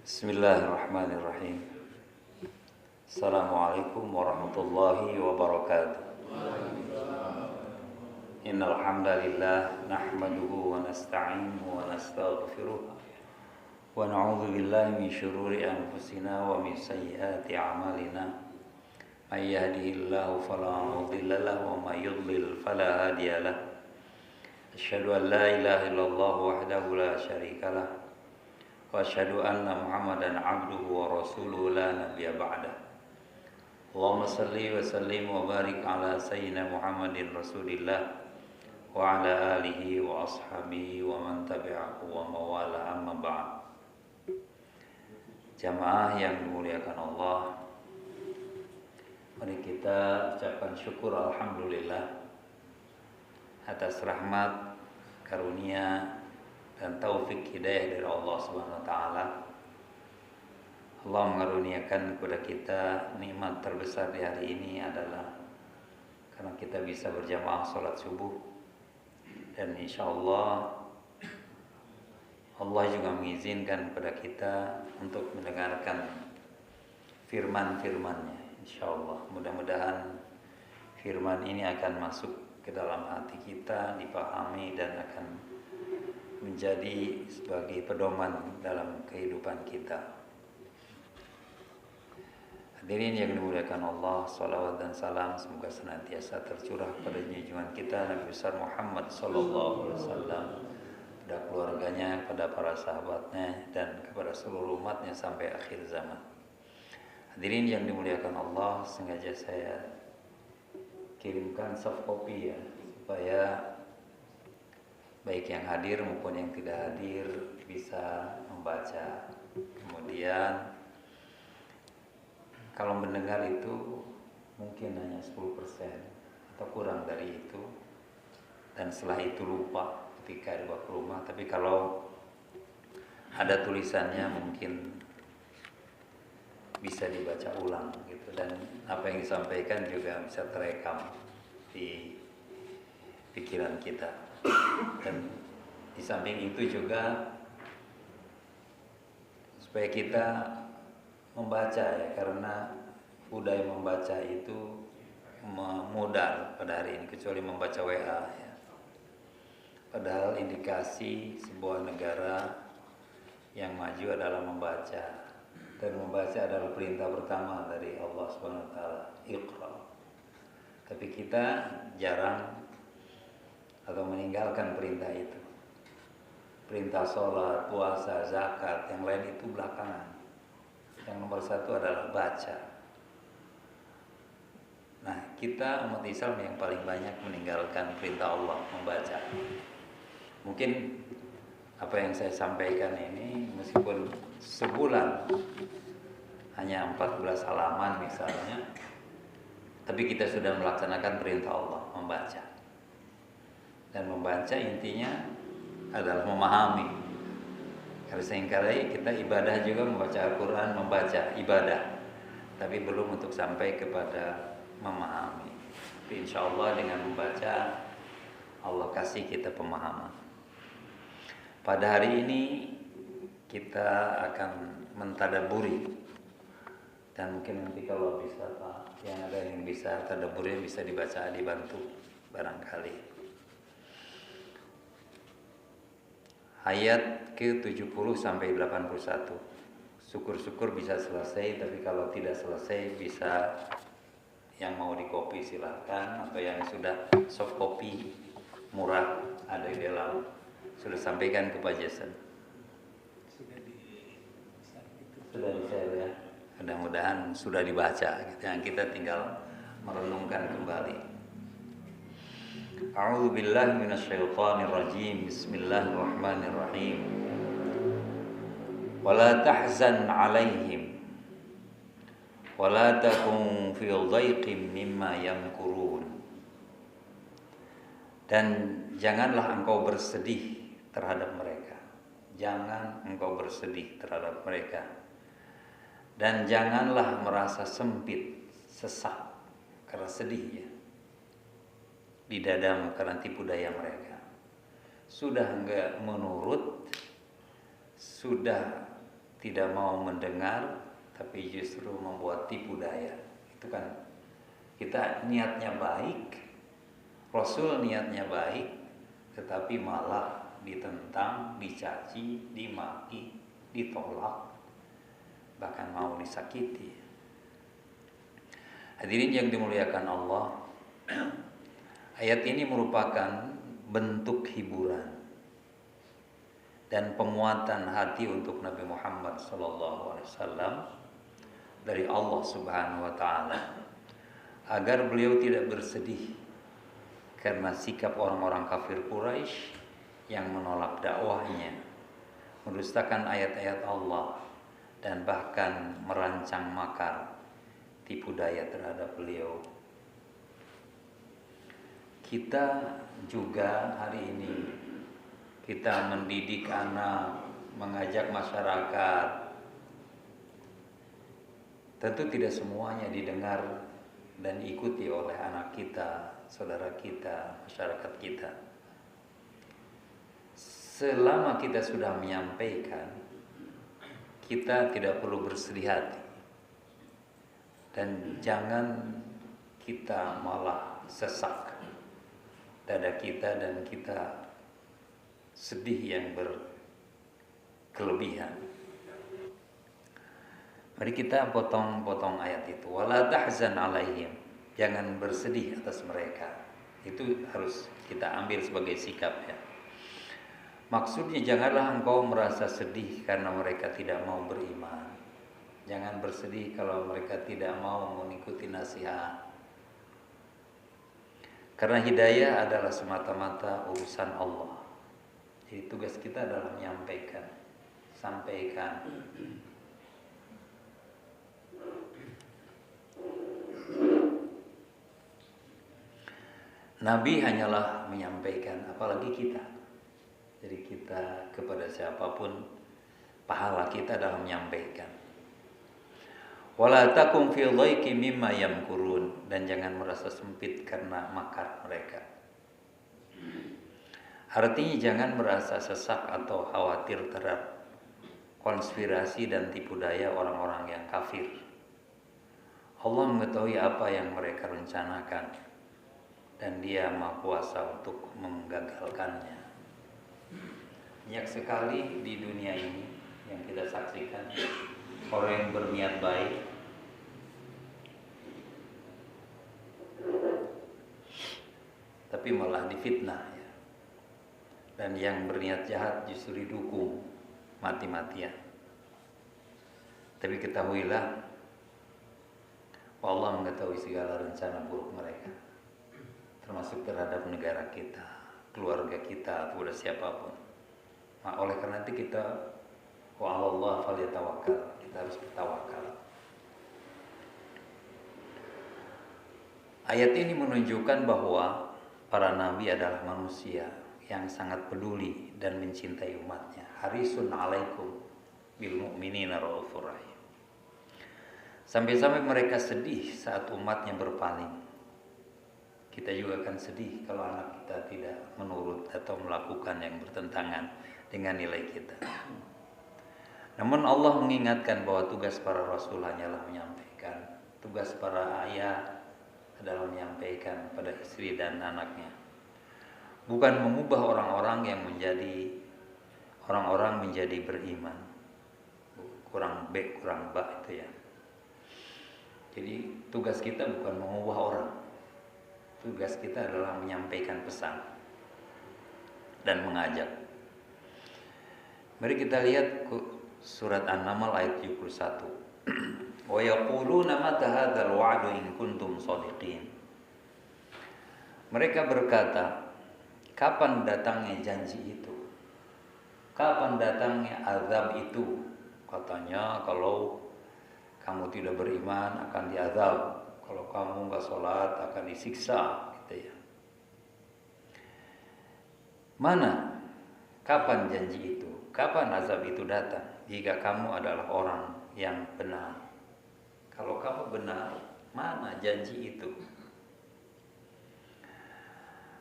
Bismillahirrahmanirrahim. Assalamualaikum warahmatullahi wabarakatuh. Innal hamdalillah nahmaduhu wa nasta'inuhu wa nastaghfiruh wa na'udzu billahi min shururi anfusina wa min sayyiati a'malina. May yahdihillahu fala mudilla lahu wa may yudlil fala hadiya lahu. Asyhadu an la ilaha illallah wahdahu la syarika lah. Wa asyhadu anna Muhammadan abduhu wa rasuluhu la nabiyya ba'dah. Allahumma salli wa sallim wa barik ala sayyidina Muhammadin Rasulillah wa ala alihi wa ashabihi wa man tabi'ahu wa mawala amma ba'd. Jamaah yang dimuliakan Allah, mari kita ucapkan syukur alhamdulillah atas rahmat, karunia dan taufik hidayah dari Allah Subhanahu wa taala. Allah mengaruniakan kepada kita nikmat terbesar di hari ini adalah karena kita bisa berjamaah salat subuh, dan insyaallah Allah juga mengizinkan kepada kita untuk mendengarkan firman-firman-Nya. Insyaallah mudah-mudahan firman ini akan masuk ke dalam hati kita, dipahami dan akan menjadi sebagai pedoman dalam kehidupan kita. Hadirin yang dimuliakan Allah, salawat dan salam semoga senantiasa tercurah pada junjungan kita Nabi besar Muhammad sallallahu alaihi wasallam, pada keluarganya, pada para sahabatnya dan kepada seluruh umatnya sampai akhir zaman. Hadirin yang dimuliakan Allah, sengaja saya kirimkan soft copy ya, supaya baik yang hadir maupun yang tidak hadir bisa membaca. Kemudian kalau mendengar itu mungkin hanya 10% atau kurang dari itu, dan setelah itu lupa ketika dibawa ke rumah. Tapi kalau ada tulisannya mungkin bisa dibaca ulang gitu, dan apa yang disampaikan juga bisa terekam di pikiran kita. Dan di samping itu juga supaya kita membaca ya, karena budaya membaca itu modal pada hari ini, kecuali membaca WA ya. Padahal indikasi sebuah negara yang maju adalah membaca, dan membaca adalah perintah pertama dari Allah Subhanahu wa taala, Iqra. Tapi kita jarang atau meninggalkan perintah itu. Perintah sholat, puasa, zakat, yang lain itu belakangan. Yang nomor satu adalah baca. Nah, kita umat Islam yang paling banyak meninggalkan perintah Allah, membaca. Mungkin apa yang saya sampaikan ini meskipun sebulan hanya 14 halaman misalnya, tapi kita sudah melaksanakan perintah Allah, membaca. Dan membaca intinya adalah memahami. Karena seringkali kita ibadah juga membaca Al-Quran, membaca ibadah, tapi belum untuk sampai kepada memahami. Tapi insya Allah dengan membaca Allah kasih kita pemahaman. Pada hari ini kita akan mentadaburi, dan mungkin nanti kalau bisa Pak, yang ada yang bisa tadaburi bisa dibaca, dibantu barangkali. Ayat ke-70 sampai 81. Syukur-syukur bisa selesai, tapi kalau tidak selesai bisa, yang mau di copy silahkan, atau yang sudah soft copy murah ada di dalam, sudah sampaikan ke Pak Jason. Sudah di-share ya. Mudah-mudahan sudah dibaca gitu. Yang kita tinggal merenungkan kembali. A'udzu billahi minasyaitonir rajim. Bismillahirrahmanirrahim. Wala tahzan 'alaihim wala takun fi dhaiqin mimma yamkurun. Dan janganlah engkau bersedih terhadap mereka. Jangan engkau bersedih terhadap mereka. Dan janganlah merasa sempit, sesak karena sedihnya di dadamu karena tipu daya mereka. Sudah enggak menurut, sudah tidak mau mendengar, tapi justru membuat tipu daya. Itu kan kita niatnya baik, Rasul niatnya baik, tetapi malah ditentang, dicaci, dimaki, ditolak, bahkan mau disakiti. Hadirin yang dimuliakan Allah, ayat ini merupakan bentuk hiburan dan penguatan hati untuk Nabi Muhammad SAW dari Allah Subhanahu wa taala, agar beliau tidak bersedih karena sikap orang-orang kafir Quraisy yang menolak dakwahnya, mendustakan ayat-ayat Allah, dan bahkan merancang makar tipu daya terhadap beliau. Kita juga hari ini kita mendidik anak, mengajak masyarakat. Tentu tidak semuanya didengar dan diikuti oleh anak kita, saudara kita, masyarakat kita. Selama kita sudah menyampaikan, kita tidak perlu bersedih hati. Dan jangan kita malah sesak dada kita dan kita sedih yang berkelebihan. Mari kita potong-potong ayat itu. Wala tahzan alaihim. Jangan bersedih atas mereka. Itu harus kita ambil sebagai sikap ya. Maksudnya janganlah engkau merasa sedih karena mereka tidak mau beriman. Jangan bersedih kalau mereka tidak mau mengikuti nasihat. Karena hidayah adalah semata-mata urusan Allah. Jadi tugas kita adalah menyampaikan, sampaikan. Nabi hanyalah menyampaikan, apalagi kita. Jadi kita kepada siapapun, pahala kita dalam menyampaikan. Wala takum fi dhaiqi mimma yamkurun, dan jangan merasa sempit karena makar mereka. Artinya jangan merasa sesak atau khawatir terhadap konspirasi dan tipu daya orang-orang yang kafir. Allah mengetahui apa yang mereka rencanakan dan Dia Maha Kuasa untuk menggagalkannya. Banyak sekali di dunia ini yang kita saksikan orang yang berniat baik tapi malah difitnah ya. Dan yang berniat jahat justru didukung mati-matian. Tapi ketahuilah, Allah mengetahui segala rencana buruk mereka, termasuk terhadap negara kita, keluarga kita, atau siapapun. Nah, oleh karena itu kita wa 'alallah falyatawakkal, kita harus bertawakal. Ayat ini menunjukkan bahwa para nabi adalah manusia yang sangat peduli dan mencintai umatnya. Harisun 'alaikum bil mu'minina raufur rahim. Sampai-sampai mereka sedih saat umatnya berpaling. Kita juga akan sedih kalau anak kita tidak menurut atau melakukan yang bertentangan dengan nilai kita. Namun Allah mengingatkan bahwa tugas para rasul hanyalah menyampaikan. Tugas para ayah adalah menyampaikan pada istri dan anaknya. Bukan mengubah orang-orang yang menjadi beriman. Kurang B, kurang ba itu ya. Jadi tugas kita bukan mengubah orang. Tugas kita adalah menyampaikan pesan dan mengajak. Mari kita lihat surat An-Naml ayat 71. Wa yaquluna mata hadzal wa'du in kuntum shadiqin. Mereka berkata, kapan datangnya janji itu? Kapan datangnya azab itu? Katanya kalau kamu tidak beriman akan diazab, kalau kamu nggak sholat akan disiksa, gitu ya. Mana? Kapan janji itu? Kapan azab itu datang? Jika kamu adalah orang yang benar. Kalau kamu benar, mana janji itu?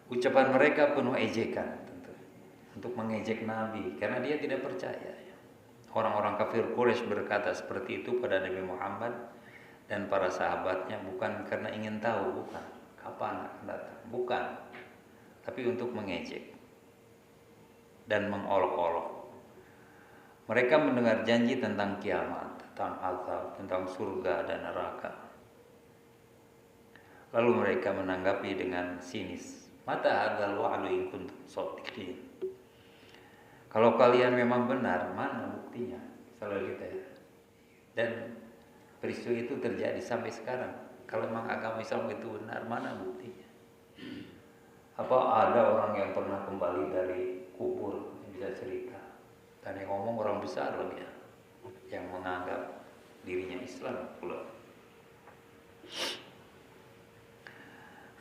Ucapan mereka penuh ejekan, tentu untuk mengejek Nabi karena dia tidak percaya. orang-orang kafir Quraisy berkata seperti itu pada Nabi Muhammad dan para sahabatnya bukan karena ingin tahu, bukan kapan akan datang, bukan, tapi untuk mengejek dan mengolok-olok. Mereka mendengar janji tentang kiamat, tentang azab, tentang surga dan neraka. Lalu mereka menanggapi dengan sinis, mata hadzal wa'du in kuntum shadiqin. Kalau kalian memang benar, mana buktinya? Selalu gitu ya. Dan peristiwa itu terjadi sampai sekarang. Kalau memang agama Islam itu benar, mana buktinya? Apa ada orang yang pernah kembali dari kubur yang bisa cerita? Dan yang ngomong orang besar lagi ya, yang menganggap dirinya Islam pula.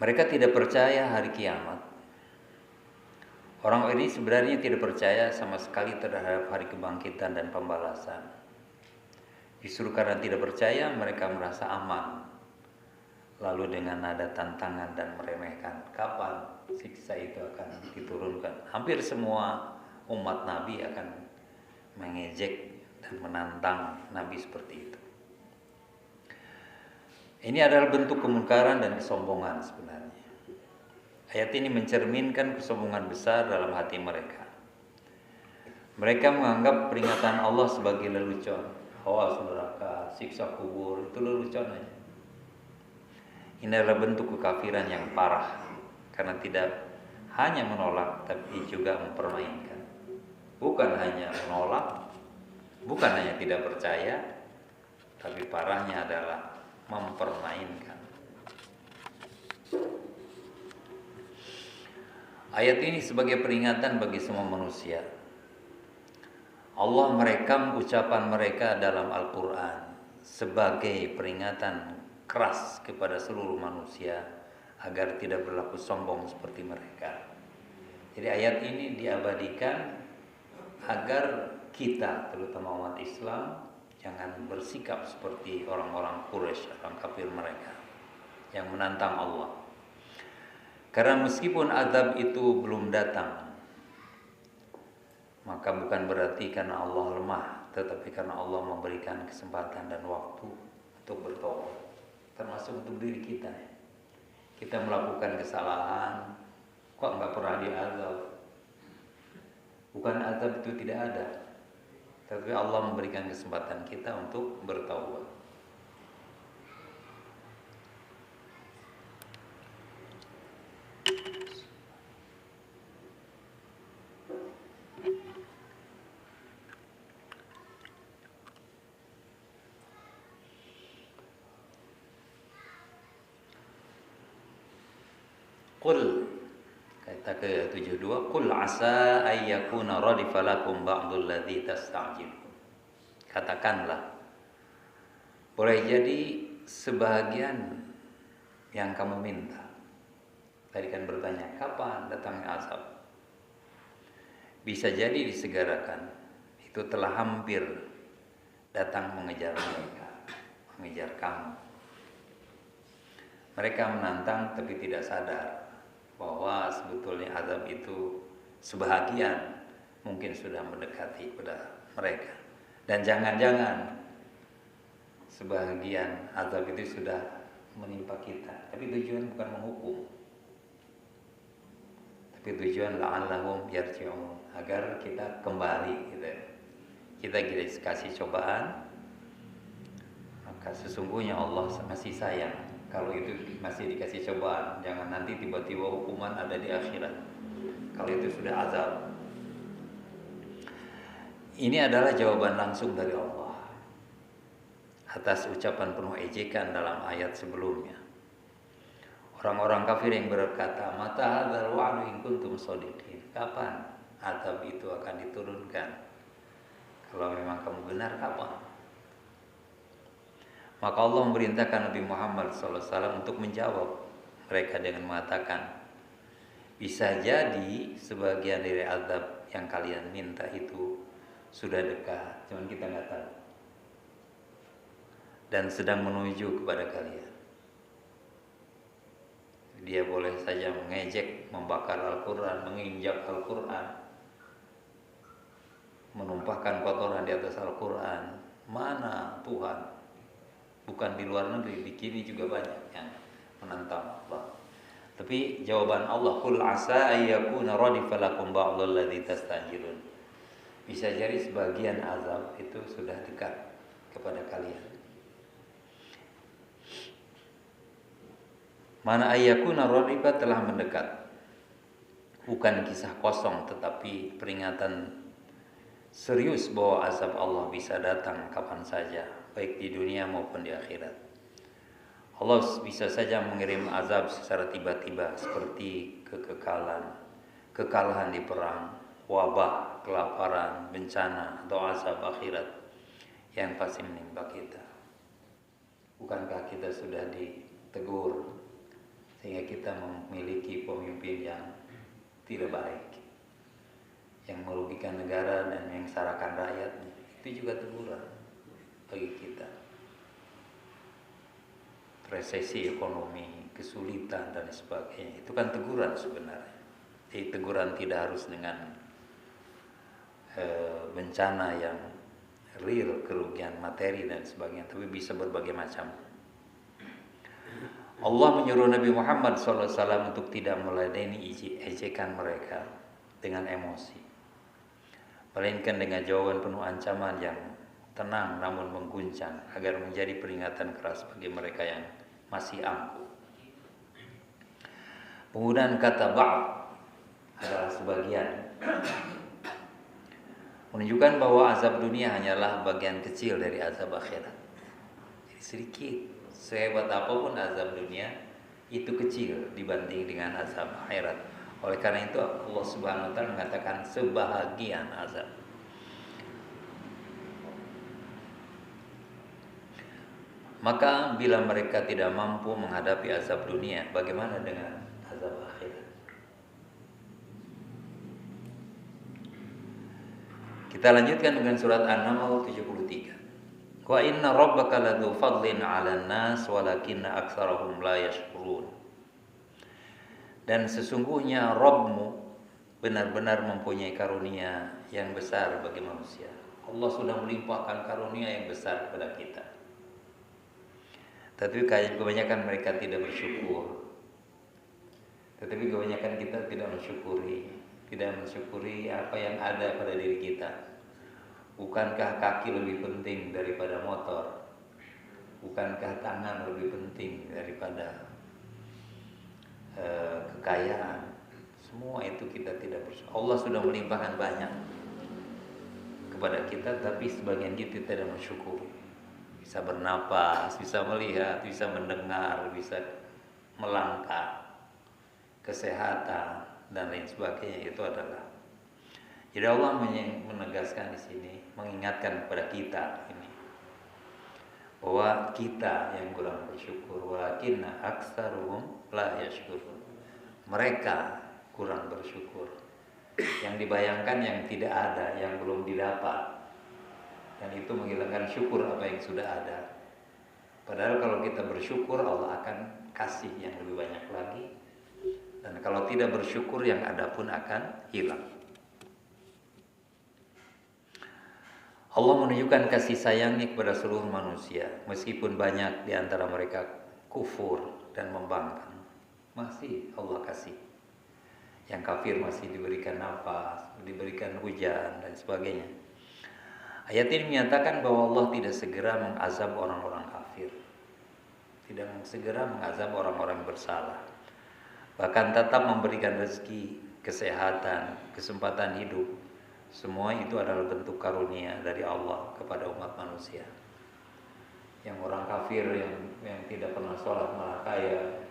Mereka tidak percaya hari kiamat. Orang ini sebenarnya tidak percaya sama sekali terhadap hari kebangkitan dan pembalasan. Justru karena tidak percaya, mereka merasa aman. Lalu dengan nada tantangan dan meremehkan, kapan siksa itu akan diturunkan? Hampir semua umat Nabi akan mengejek dan menantang Nabi seperti itu. Ini adalah bentuk kemungkaran dan kesombongan sebenarnya. Ayat ini mencerminkan kesombongan besar dalam hati mereka. Mereka menganggap peringatan Allah sebagai lelucon. Awas neraka, siksa kubur, itu lelucon aja. Ini adalah bentuk kekafiran yang parah, karena tidak hanya menolak tapi juga mempermainkan. Bukan hanya menolak, bukan hanya tidak percaya, tapi parahnya adalah mempermainkan. Ayat ini sebagai peringatan bagi semua manusia. Allah merekam ucapan mereka dalam Al-Quran sebagai peringatan keras kepada seluruh manusia agar tidak berlaku sombong seperti mereka. Jadi ayat ini diabadikan agar kita, terutama umat Islam, jangan bersikap seperti orang-orang Quraisy, orang kafir mereka yang menantang Allah. Karena meskipun azab itu belum datang, maka bukan berarti karena Allah lemah, tetapi karena Allah memberikan kesempatan dan waktu untuk bertobat, termasuk untuk diri kita. Kita melakukan kesalahan, kok nggak pernah diazab? Bukan azab itu tidak ada, tapi Allah memberikan kesempatan kita untuk bertaubat. Qul, kata ke-72, qul asa ayyakuna radifa lakum ba'dul ladzi tasta'jilun. Katakanlah, boleh jadi sebahagian yang kamu minta. Tadi kan bertanya, kapan datangnya azab? Bisa jadi disegerakan, itu telah hampir datang mengejar mereka, mengejar kamu. Mereka menantang tapi tidak sadar bahwa sebetulnya azab itu sebahagian mungkin sudah mendekati kepada mereka. Dan jangan-jangan sebahagian azab itu sudah menimpa kita. Tapi tujuan bukan menghukum, tapi tujuan la'allahum yarji'un, agar kita kembali gitu. Kita dikasih cobaan, maka sesungguhnya Allah masih sayang. Kalau itu masih dikasih cobaan, jangan nanti tiba-tiba hukuman ada di akhirat. Kalau itu sudah azab. Ini adalah jawaban langsung dari Allah atas ucapan penuh ejekan dalam ayat sebelumnya. Orang-orang kafir yang berkata, mata hadzal wa'du in kuntum shadiqin. Kapan azab itu akan diturunkan? Kalau memang kamu benar, kapan? Maka Allah memerintahkan Nabi Muhammad SAW untuk menjawab mereka dengan mengatakan, bisa jadi sebagian dari azab yang kalian minta itu sudah dekat, cuman kita nggak tahu, dan sedang menuju kepada kalian. Dia boleh saja mengejek, membakar Al-Quran, menginjak Al-Quran, menumpahkan kotoran di atas Al-Quran. Mana Tuhan? Bukan di luar negeri, di sini juga banyak yang menentang Allah. Tapi jawaban Allah, qul asa ayyakuna radifa lakum ba'dal ladzi tastajilun. Bisa jadi sebagian azab itu sudah dekat kepada kalian. Mana ayyakuna radifa telah mendekat. Bukan kisah kosong, tetapi peringatan serius bahwa azab Allah bisa datang kapan saja, baik di dunia maupun di akhirat. Allah bisa saja mengirim azab secara tiba-tiba seperti kekalahan di perang, wabah, kelaparan, bencana, atau azab akhirat yang pasti menimpa kita. Bukankah kita sudah ditegur sehingga kita memiliki pemimpin yang tidak baik, yang merugikan negara dan menyengsarakan rakyatnya? Itu juga teguran bagi kita. Resesi ekonomi, kesulitan dan sebagainya, itu kan teguran sebenarnya. Jadi teguran tidak harus dengan bencana yang real, kerugian materi dan sebagainya, tapi bisa berbagai macam. Allah menyuruh Nabi Muhammad SAW untuk tidak meladeni ejekan mereka dengan emosi, melainkan dengan jawaban penuh ancaman yang tenang namun mengguncang, agar menjadi peringatan keras bagi mereka yang masih angkuh. Penggunaan kata ba'd adalah sebagian, menunjukkan bahwa azab dunia hanyalah bagian kecil dari azab akhirat. Jadi sedikit, sehebat apapun azab dunia itu kecil dibanding dengan azab akhirat. Oleh karena itu Allah Subhanahu wa taala mengatakan sebahagian azab. Maka bila mereka tidak mampu menghadapi azab dunia, bagaimana dengan azab akhirat? Kita lanjutkan dengan surat An-Naml 73. Wa inna rabbaka ladzu fadlin 'alan nas walakinna aktsarahum la yashkurun. Dan sesungguhnya Rabbmu benar-benar mempunyai karunia yang besar bagi manusia. Allah sudah melimpahkan karunia yang besar kepada kita. Tapi kebanyakan mereka tidak bersyukur. Tetapi kebanyakan kita tidak mensyukuri apa yang ada pada diri kita. Bukankah kaki lebih penting daripada motor? Bukankah tangan lebih penting daripada kekayaan? Semua itu kita tidak bersyukur. Allah sudah melimpahkan banyak kepada kita, tapi sebagian kita tidak mensyukuri. Bisa bernapas, bisa melihat, bisa mendengar, bisa melangkah, kesehatan dan lain sebagainya, itu adalah. Jadi Allah menegaskan di sini, mengingatkan kepada kita ini bahwa kita yang kurang bersyukur, walakinna aktsaruhum la yashkurun. Mereka kurang bersyukur. Yang dibayangkan yang tidak ada, yang belum didapat. Dan itu menghilangkan syukur apa yang sudah ada. Padahal kalau kita bersyukur, Allah akan kasih yang lebih banyak lagi. Dan kalau tidak bersyukur, yang ada pun akan hilang. Allah menunjukkan kasih sayangnya kepada seluruh manusia, meskipun banyak di antara mereka kufur dan membangkang. Masih Allah kasih. Yang kafir masih diberikan nafas, diberikan hujan dan sebagainya. Ayat ini menyatakan bahwa Allah tidak segera mengazab orang-orang kafir, tidak segera mengazab orang-orang bersalah, bahkan tetap memberikan rezeki, kesehatan, kesempatan hidup. Semua itu adalah bentuk karunia dari Allah kepada umat manusia. Yang orang kafir yang tidak pernah sholat malah kaya,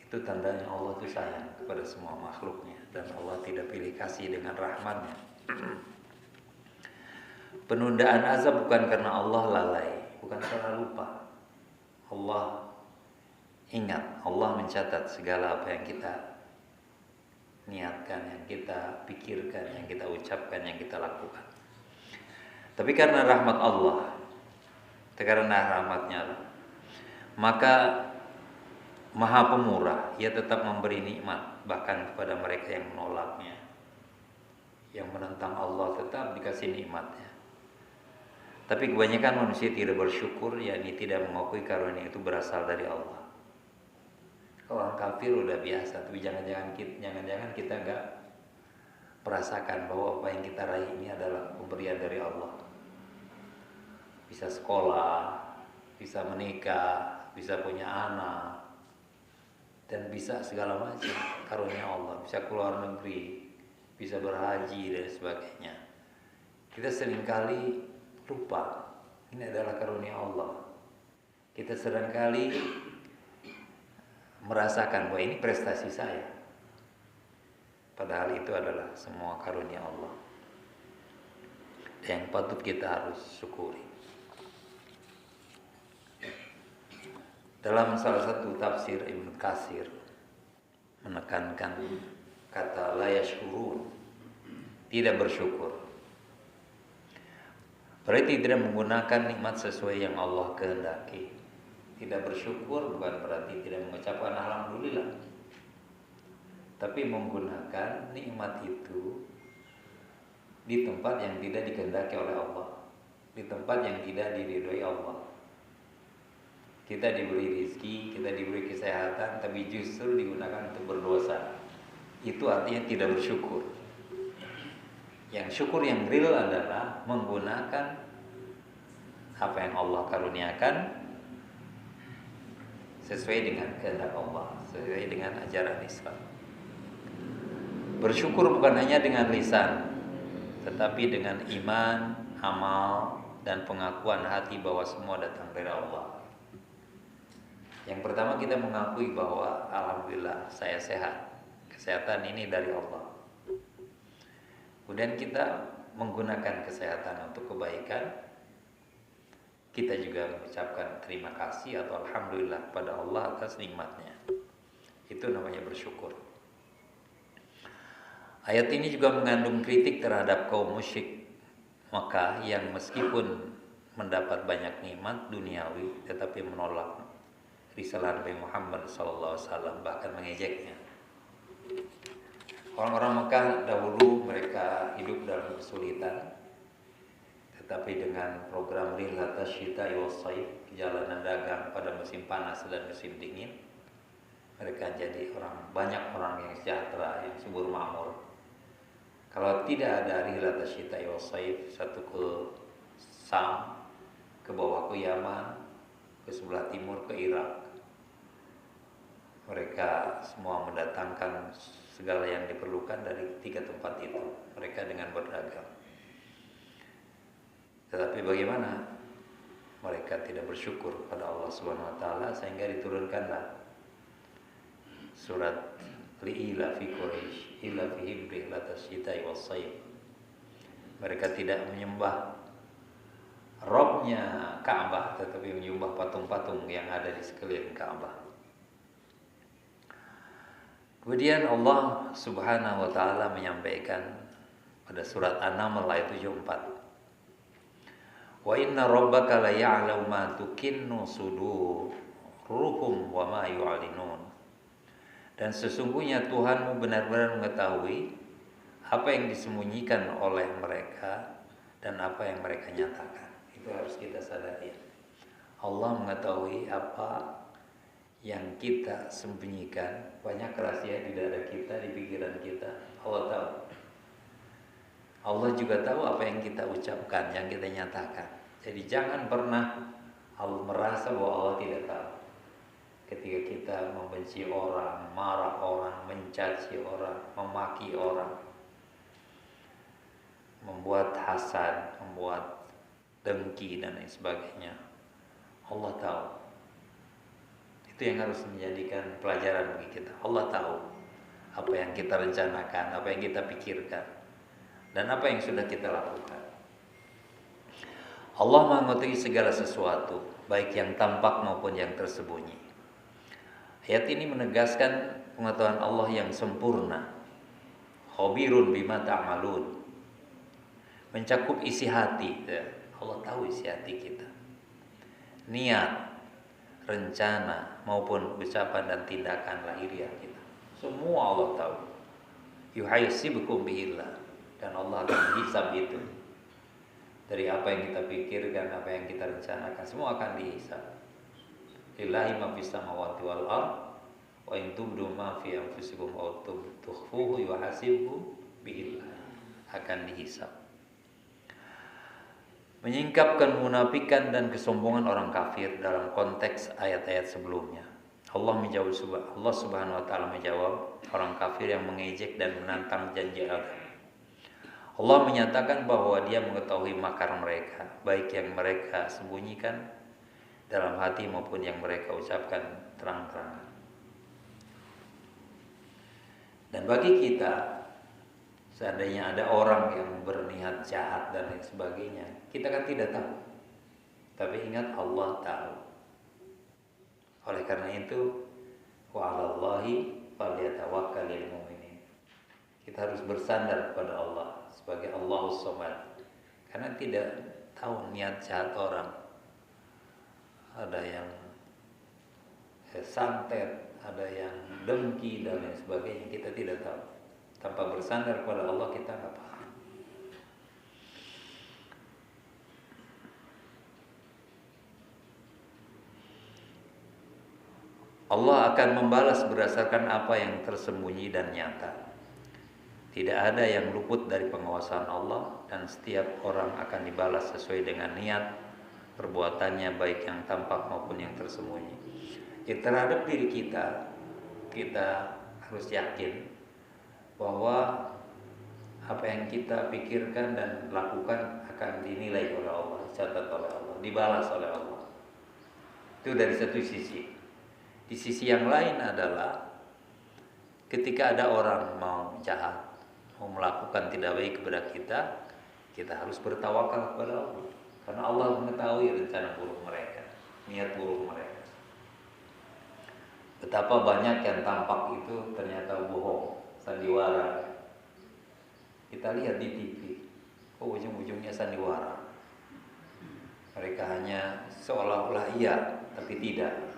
itu tandanya Allah itu sayang kepada semua makhluknya, dan Allah tidak pilih kasih dengan rahmatnya. Penundaan azab bukan karena Allah lalai, bukan karena lupa. Allah ingat, Allah mencatat segala apa yang kita niatkan, yang kita pikirkan, yang kita ucapkan, yang kita lakukan. Tapi karena rahmat Allah, karena rahmatnya, maka Maha Pemurah, Ia tetap memberi nikmat bahkan kepada mereka yang menolaknya. yang menentang Allah tetap dikasih nikmatnya. Tapi kebanyakan manusia tidak bersyukur, yakni tidak mengakui karunia itu berasal dari Allah. Orang kafir udah biasa, tapi jangan-jangan kita nggak merasakan bahwa apa yang kita raih ini adalah pemberian dari Allah. Bisa sekolah, bisa menikah, bisa punya anak, dan bisa segala macam karunia Allah. Bisa keluar negeri, bisa berhaji dan sebagainya. Kita seringkali lupa ini adalah karunia Allah. Kita seringkali merasakan bahwa ini prestasi saya, padahal itu adalah semua karunia Allah yang patut kita harus syukuri. Dalam salah satu tafsir Ibnu Katsir menekankan kata la yashkurun, tidak bersyukur. Berarti tidak menggunakan nikmat sesuai yang Allah kehendaki. Tidak bersyukur bukan berarti tidak mengucapkan alhamdulillah, tapi menggunakan nikmat itu di tempat yang tidak dikehendaki oleh Allah, di tempat yang tidak diridhoi Allah. Kita diberi rezeki, kita diberi kesehatan, tapi justru digunakan untuk berdosa. Itu artinya tidak bersyukur. Yang syukur yang real adalah menggunakan apa yang Allah karuniakan sesuai dengan kehendak Allah, sesuai dengan ajaran Islam. Bersyukur bukan hanya dengan lisan, tetapi dengan iman, amal, dan pengakuan hati bahwa semua datang dari Allah. Yang pertama kita mengakui bahwa alhamdulillah saya sehat. Kesehatan ini dari Allah. Kemudian kita menggunakan kesehatan untuk kebaikan. Kita juga mengucapkan terima kasih atau alhamdulillah kepada Allah atas nikmatnya. Itu namanya bersyukur. Ayat ini juga mengandung kritik terhadap kaum musyrik Makkah yang meskipun mendapat banyak nikmat duniawi tetapi menolak risalah Nabi Muhammad SAW, bahkan mengejeknya. Orang-orang Mekah dahulu mereka hidup dalam kesulitan, tetapi dengan program Rihlata Syita'i was-Shaif, perjalanan dagang pada musim panas dan musim dingin, mereka jadi banyak orang yang sejahtera, yang subur makmur. Kalau tidak ada Rihlata Syita'i was-Shaif, satu ke Sam, ke bawah ke Yaman, ke sebelah timur ke Irak, mereka semua mendatangkan segala yang diperlukan dari 3 tempat itu. Mereka dengan berdagang. Tetapi bagaimana? Mereka tidak bersyukur pada Allah Subhanahu wa taala sehingga diturunkanlah surat Li'ila fi Quraisy, ila fihim rihlatas syita'i was-shaif. Mereka tidak menyembah Robnya Ka'bah, tetapi menyembah patung-patung yang ada di sekeliling Ka'bah. Kemudian Allah Subhanahu wa taala menyampaikan pada surat An-Naml ayat 74. Wa inna rabbaka la ya'lamu ma tukinnu suduruhum wa ma yu'linun. Dan sesungguhnya Tuhanmu benar-benar mengetahui apa yang disembunyikan oleh mereka dan apa yang mereka nyatakan. Itu harus kita sadari. Allah mengetahui apa yang kita sembunyikan, banyak rahasia di dada kita, di pikiran kita. Allah tahu. Allah juga tahu apa yang kita ucapkan, yang kita nyatakan. Jadi jangan pernah merasa bahwa Allah tidak tahu. Ketika kita membenci orang, marah orang, mencaci orang, memaki orang, membuat hasad, membuat dengki dan lain sebagainya, Allah tahu. Itu yang harus menjadikan pelajaran bagi kita. Allah tahu apa yang kita rencanakan, apa yang kita pikirkan, dan apa yang sudah kita lakukan. Allah mengetahui segala sesuatu, baik yang tampak maupun yang tersembunyi. Ayat ini menegaskan pengetahuan Allah yang sempurna. Khabirun bima ta'malun. Mencakup isi hati. Allah tahu isi hati kita. Niat, rencana maupun ucapan dan tindakan lahiriah kita. Semua Allah tahu. Yuhaysibukum bihillah. dan Allah akan menghisab itu. Dari apa yang kita pikirkan, apa yang kita rencanakan, semua akan dihisab. Lillahi ma fis samawati wal ard wa in tubdu ma fi anfusikum aw tukhfuhu yuhasibkum billah, akan dihisab. Menyingkapkan munafikan dan kesombongan orang kafir dalam konteks ayat-ayat sebelumnya. Allah Subhanahu wa taala menjawab orang kafir yang mengejek dan menantang janji Allah. Allah menyatakan bahwa Dia mengetahui makar mereka, baik yang mereka sembunyikan dalam hati maupun yang mereka ucapkan terang-terangan. Dan bagi kita, seandainya ada orang yang berniat jahat dan lain sebagainya, kita kan tidak tahu. Tapi ingat, Allah tahu. Oleh karena itu, wa 'alallahi falyatawakkalul mu'minin. Kita harus bersandar kepada Allah sebagai Allahus Somad, karena tidak tahu niat jahat orang. Ada yang santet, ada yang dengki dan lain sebagainya, kita tidak tahu. Tanpa bersandar kepada Allah kita nggak paham. Allah akan membalas berdasarkan apa yang tersembunyi dan nyata. Tidak ada yang luput dari pengawasan Allah, dan setiap orang akan dibalas sesuai dengan niat perbuatannya, baik yang tampak maupun yang tersembunyi. Terhadap diri kita, kita harus yakin bahwa apa yang kita pikirkan dan lakukan akan dinilai oleh Allah, dicatat oleh Allah, dibalas oleh Allah. Itu dari satu sisi. Di sisi yang lain adalah ketika ada orang mau jahat, mau melakukan tidak baik kepada kita, kita harus bertawakal kepada Allah, karena Allah mengetahui rencana buruk mereka, niat buruk mereka. Betapa banyak yang tampak itu ternyata bohong, sandiwara. Kita lihat di TV, ujung-ujungnya sandiwara. Mereka hanya seolah-olah iya, tapi tidak.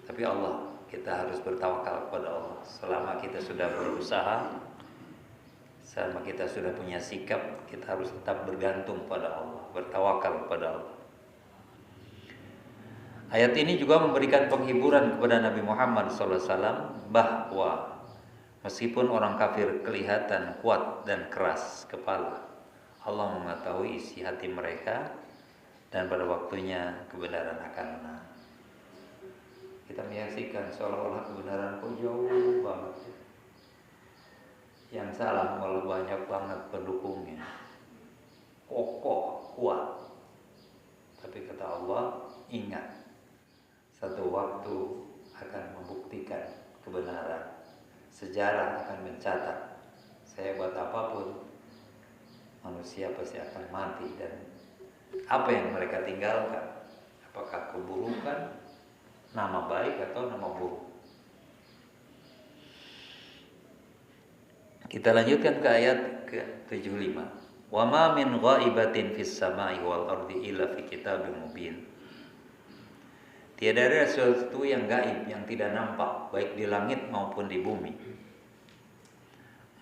Tapi Allah, kita harus bertawakal kepada Allah. Selama kita sudah berusaha, selama kita sudah punya sikap, kita harus tetap bergantung pada Allah, bertawakal kepada Allah. Ayat ini juga memberikan penghiburan kepada Nabi Muhammad SAW bahwa meskipun orang kafir kelihatan kuat dan keras kepala, Allah mengetahui isi hati mereka, dan pada waktunya kebenaran akan menang. Kita menyaksikan seolah-olah kebenaran kok jauh banget. Yang salah malah banyak banget pendukungnya, kokoh, kuat. Tapi kata Allah, ingat, satu waktu akan membuktikan kebenaran. Sejarah akan mencatat, sehebat apapun manusia pasti akan mati, dan apa yang mereka tinggalkan, apakah keburukan, nama baik atau nama buruk. Kita lanjutkan ke ayat ke-75. Wa ma min ghaibatin fis sama'i wal ardi illa fi kitabim mubin. Tiada ada sesuatu yang gaib, yang tidak nampak, baik di langit maupun di bumi,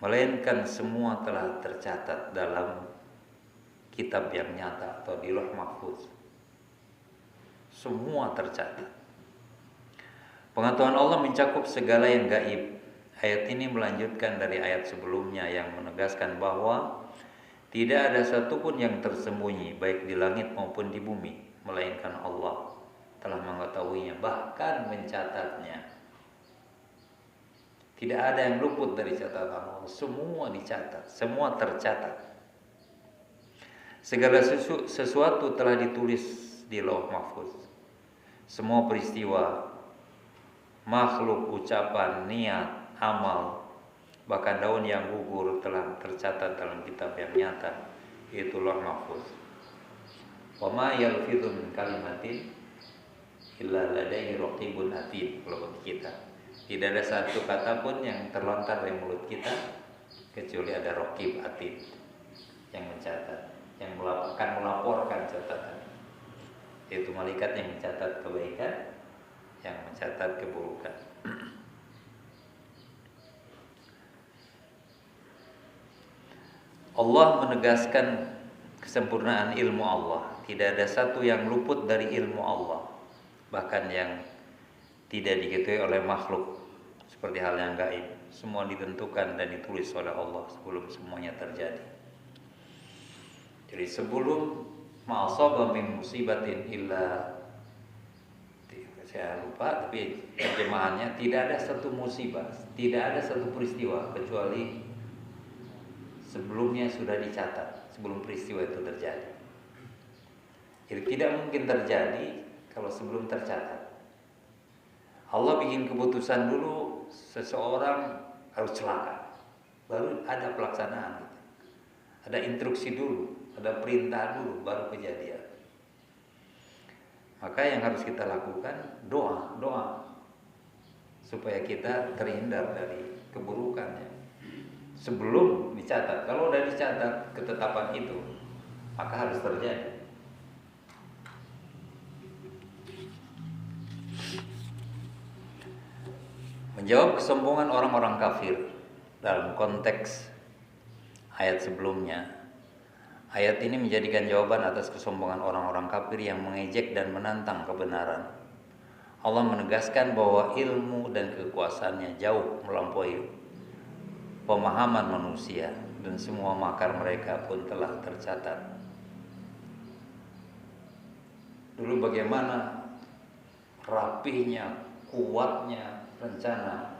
melainkan semua telah tercatat dalam kitab yang nyata atau di Lauh Mahfuz. Semua tercatat. Pengetahuan Allah mencakup segala yang gaib. Ayat ini melanjutkan dari ayat sebelumnya yang menegaskan bahwa tidak ada satupun yang tersembunyi baik di langit maupun di bumi, melainkan Allah telah mengetahuinya, bahkan mencatatnya. Tidak ada yang luput dari catatan Allah. Semua dicatat, semua tercatat. Segala sesuatu telah ditulis di Lauh Mahfuz. Semua peristiwa, makhluk, ucapan, niat, amal, bahkan daun yang gugur telah tercatat dalam kitab yang nyata, yaitu Lauh Mahfuz. Wa ma yalfidhu min kalimatin illa ladaihi raqibun atid. Kalau bagi kita, tidak ada satu kata pun yang terlontar dari mulut kita kecuali ada raqib atid yang mencatat, yang akan melaporkan catatan. Yaitu malaikat yang mencatat kebaikan, yang mencatat keburukan. Allah menegaskan kesempurnaan ilmu Allah. Tidak ada satu yang luput dari ilmu Allah, bahkan yang tidak diketahui oleh makhluk, seperti hal yang gaib. Semua ditentukan dan ditulis oleh Allah sebelum semuanya terjadi. Jadi sebelum ma'asaba min musibatin illa, saya lupa tapi terjemahannya, tidak ada satu musibah, tidak ada satu peristiwa kecuali sebelumnya sudah dicatat, sebelum peristiwa itu terjadi. Jadi tidak mungkin terjadi kalau sebelum tercatat. Allah bikin keputusan dulu seseorang harus celaka, baru ada pelaksanaan, ada instruksi dulu, ada perintah dulu, baru kejadian. Maka yang harus kita lakukan doa supaya kita terhindar dari keburukannya sebelum dicatat. Kalau udah dicatat ketetapan itu, maka harus terjadi. Menjawab kesombongan orang-orang kafir dalam konteks ayat sebelumnya, ayat ini menjadikan jawaban atas kesombongan orang-orang kafir yang mengejek dan menantang kebenaran. Allah menegaskan bahwa ilmu dan kekuasaannya jauh melampaui pemahaman manusia dan semua makar mereka pun telah tercatat. Dulu bagaimana rapihnya, kuatnya rencana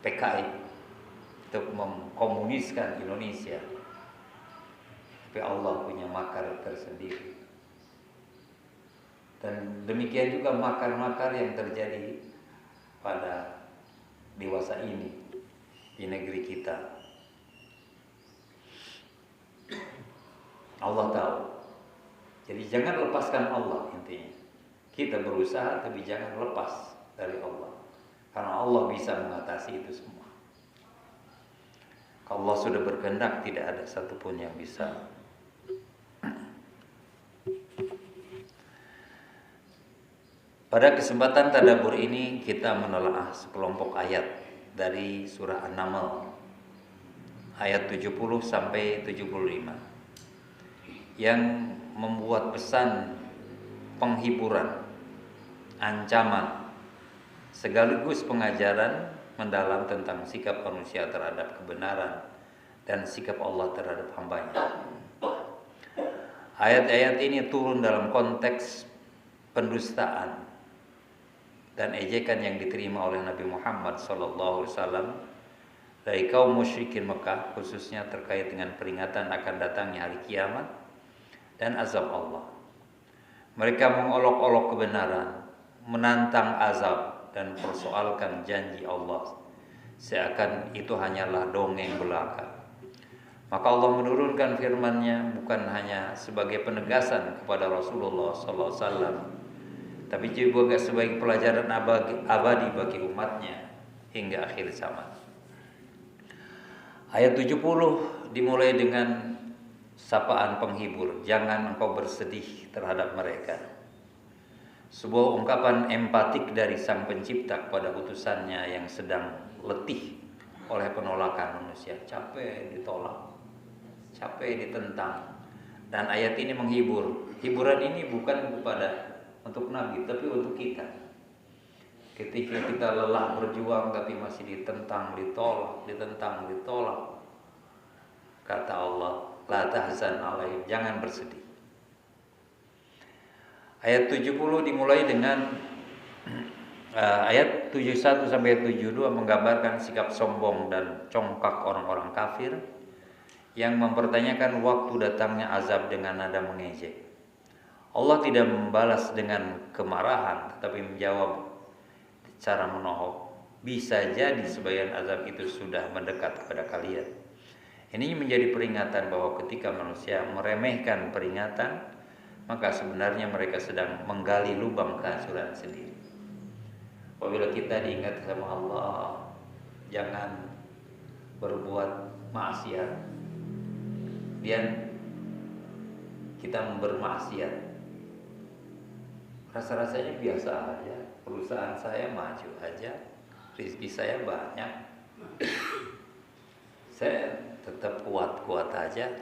PKI untuk mengkomuniskan Indonesia, tapi Allah punya makar tersendiri. Dan demikian juga makar-makar yang terjadi pada dewasa ini di negeri kita. Allah tahu. Jadi jangan lepaskan Allah intinya. Kita berusaha tapi jangan lepas dari Allah. Karena Allah bisa mengatasi itu semua. Kalau Allah sudah berkehendak, tidak ada satupun yang bisa. Pada kesempatan tadabbur ini kita menelaah sekelompok ayat dari surah An-Naml ayat 70 sampai 75 yang membuat pesan penghiburan, ancaman, sekaligus pengajaran mendalam tentang sikap manusia terhadap kebenaran dan sikap Allah terhadap hambanya. Ayat-ayat ini turun dalam konteks pendustaan dan ejekan yang diterima oleh Nabi Muhammad SAW dari kaum musyrikin Mekah, khususnya terkait dengan peringatan akan datangnya hari kiamat dan azab Allah. Mereka mengolok-olok kebenaran, menantang azab dan persoalkan janji Allah, seakan itu hanyalah dongeng belaka. Maka Allah menurunkan firman-Nya bukan hanya sebagai penegasan kepada Rasulullah SAW, tapi juga sebagai pelajaran abadi bagi umatnya hingga akhir zaman. Ayat 70 dimulai dengan sapaan penghibur, jangan engkau bersedih terhadap mereka. Sebuah ungkapan empatik dari Sang Pencipta kepada utusannya yang sedang letih oleh penolakan manusia, capek ditolak, capek ditentang. Dan ayat ini menghibur. Hiburan ini bukan untuk Nabi, tapi untuk kita. Ketika kita lelah berjuang tapi masih ditentang, ditolak, kata Allah, la tahzan alaihim, jangan bersedih. Ayat 70 dimulai dengan ayat 71 sampai 72 menggambarkan sikap sombong dan congkak orang-orang kafir yang mempertanyakan waktu datangnya azab dengan nada mengejek. Allah tidak membalas dengan kemarahan, tetapi menjawab secara menohok, bisa jadi sebagian azab itu sudah mendekat kepada kalian. Ini menjadi peringatan bahwa ketika manusia meremehkan peringatan, maka sebenarnya mereka sedang menggali lubang kehancuran sendiri. Apabila kita diingat sama Allah, jangan berbuat maksiat, dan kita bermaksiat, rasa-rasanya biasa aja, perusahaan saya maju aja, rezeki saya banyak, saya tetap kuat-kuat aja,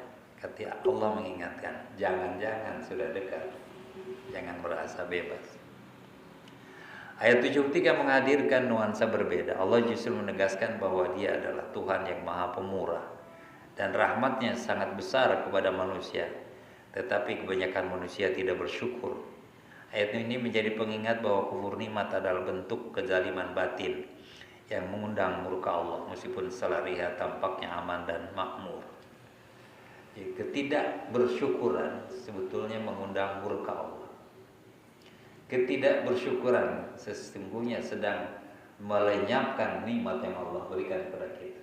Ketika Allah mengingatkan, jangan-jangan sudah dekat, jangan merasa bebas. Ayat 73 menghadirkan nuansa berbeda. Allah justru menegaskan bahwa Dia adalah Tuhan yang Maha Pemurah dan rahmatnya sangat besar kepada manusia. Tetapi kebanyakan manusia tidak bersyukur. Ayat ini menjadi pengingat bahwa kufur nikmat adalah bentuk kezaliman batin yang mengundang murka Allah, meskipun secara lihat tampaknya aman dan makmur. Ketidakbersyukuran sebetulnya mengundang murka Allah. Ketidakbersyukuran sesungguhnya sedang melenyapkan nikmat yang Allah berikan kepada kita.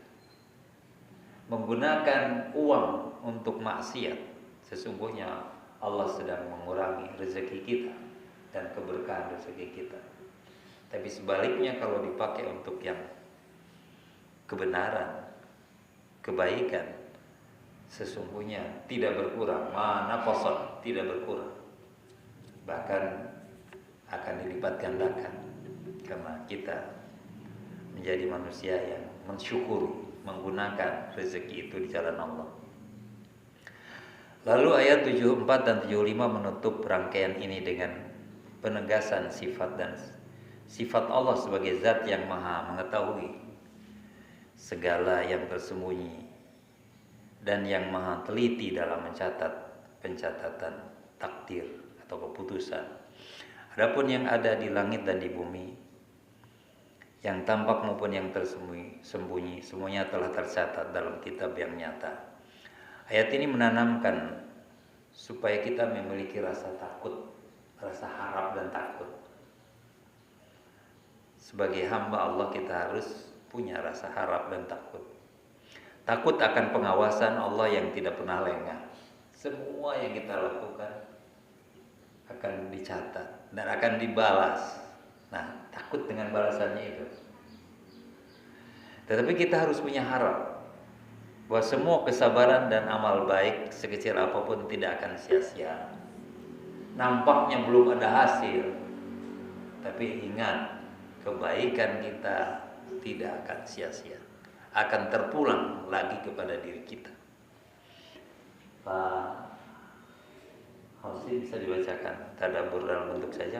Menggunakan uang untuk maksiat, sesungguhnya Allah sedang mengurangi rezeki kita dan keberkahan rezeki kita. Tapi sebaliknya kalau dipakai untuk yang kebenaran, kebaikan, sesungguhnya tidak berkurang, mana kosong, tidak berkurang, bahkan akan dilipat gandakan, karena kita menjadi manusia yang mensyukuri, menggunakan rezeki itu di jalan Allah. Lalu ayat 74 dan 75 menutup rangkaian ini dengan penegasan sifat Allah sebagai zat yang maha mengetahui segala yang tersembunyi dan yang maha teliti dalam mencatat pencatatan takdir atau keputusan. Adapun yang ada di langit dan di bumi, yang tampak maupun yang tersembunyi, semuanya telah tercatat dalam kitab yang nyata. Ayat ini menanamkan supaya kita memiliki rasa takut, rasa harap dan takut. Sebagai hamba Allah kita harus punya rasa harap dan takut. Takut akan pengawasan Allah yang tidak pernah lengah. Semua yang kita lakukan akan dicatat dan akan dibalas. Nah, takut dengan balasannya itu. Tetapi kita harus punya harap bahwa semua kesabaran dan amal baik sekecil apapun tidak akan sia-sia. Nampaknya belum ada hasil, tapi ingat, kebaikan kita tidak akan sia-sia, akan terpulang lagi kepada diri kita. Pak Hausi bisa dibacakan tadabbur dalam bentuk saja,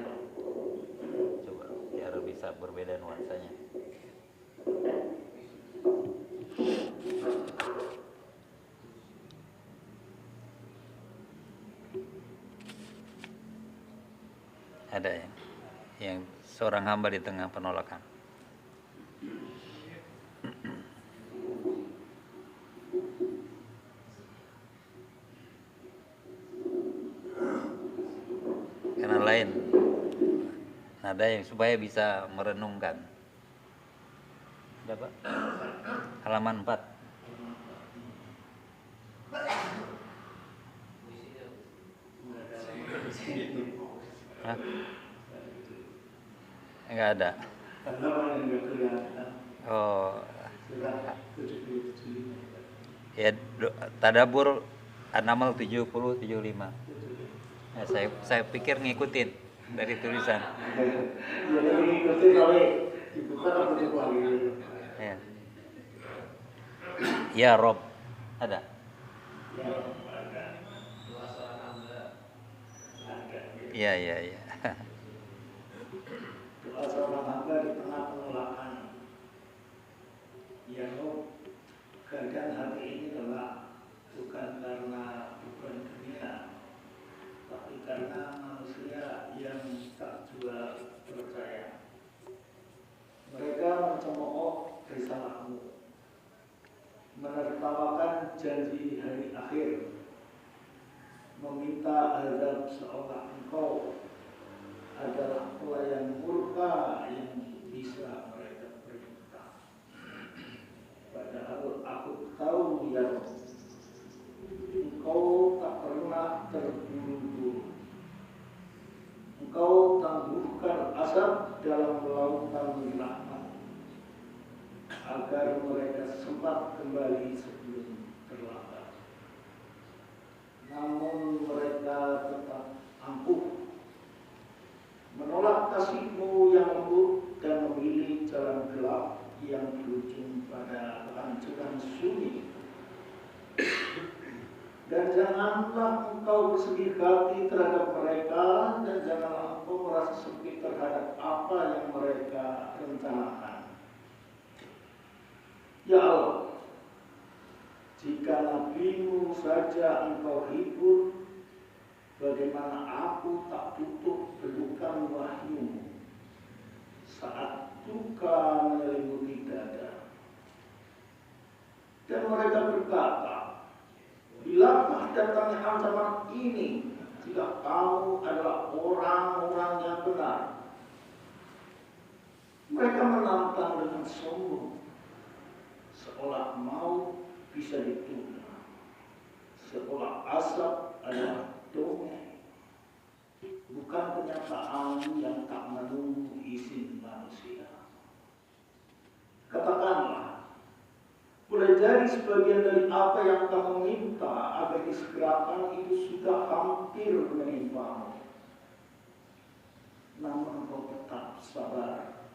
coba biar bisa berbeda nuansanya. Ada yang seorang hamba di tengah penolakan. Karena lain nada yang supaya bisa merenungkan. Ada Pak? Halaman 4. Hah? Enggak ada. Oh. Ya, tadabbur An-Naml 70-75. Nah, saya pikir ngikutin dari tulisan. Ya. Ya Rob, ada. Iya. Doa seorang hamba di tengah penolakan. Ya Rob, keadaan hati ini lelah, bukan karena beban dunia, tapi karena manusia yang tak jual percaya. Mereka mencemooh risalahmu, menertawakan janji hari akhir, meminta azab seolah engkau adalah pelayan murka yang bisa mereka perintah. Padahal aku tahu ya, engkau tak pernah terburu-buru. Engkau tangguhkan asap dalam lautan rahmat, agar mereka sempat kembali sebelum terlambat. Namun mereka tetap angkuh, menolak kasih-Mu yang lembut dan memilih jalan gelap yang berujung pada kehancuran sunyi. Dan janganlah engkau bersedih hati terhadap mereka, dan janganlah engkau merasa sempit terhadap apa yang mereka rencanakan. Ya Allah, jika nabimu saja engkau hibur, bagaimana aku tak butuh pelukan wahyu saat duka menyelimuti dada. Dan mereka berkata, bilakah datangnya ancaman ini jika kamu adalah orang-orang yang benar? Mereka menantang dengan sombong, seolah mau bisa ditunda, seolah asap adalah dongeng, bukan kenyataan yang tak menunggu izin manusia. Katakanlah, boleh jadi sebagian dari apa yang kamu minta agar disegerakan itu sudah hampir menimpamu. Namun kau tetap sabar,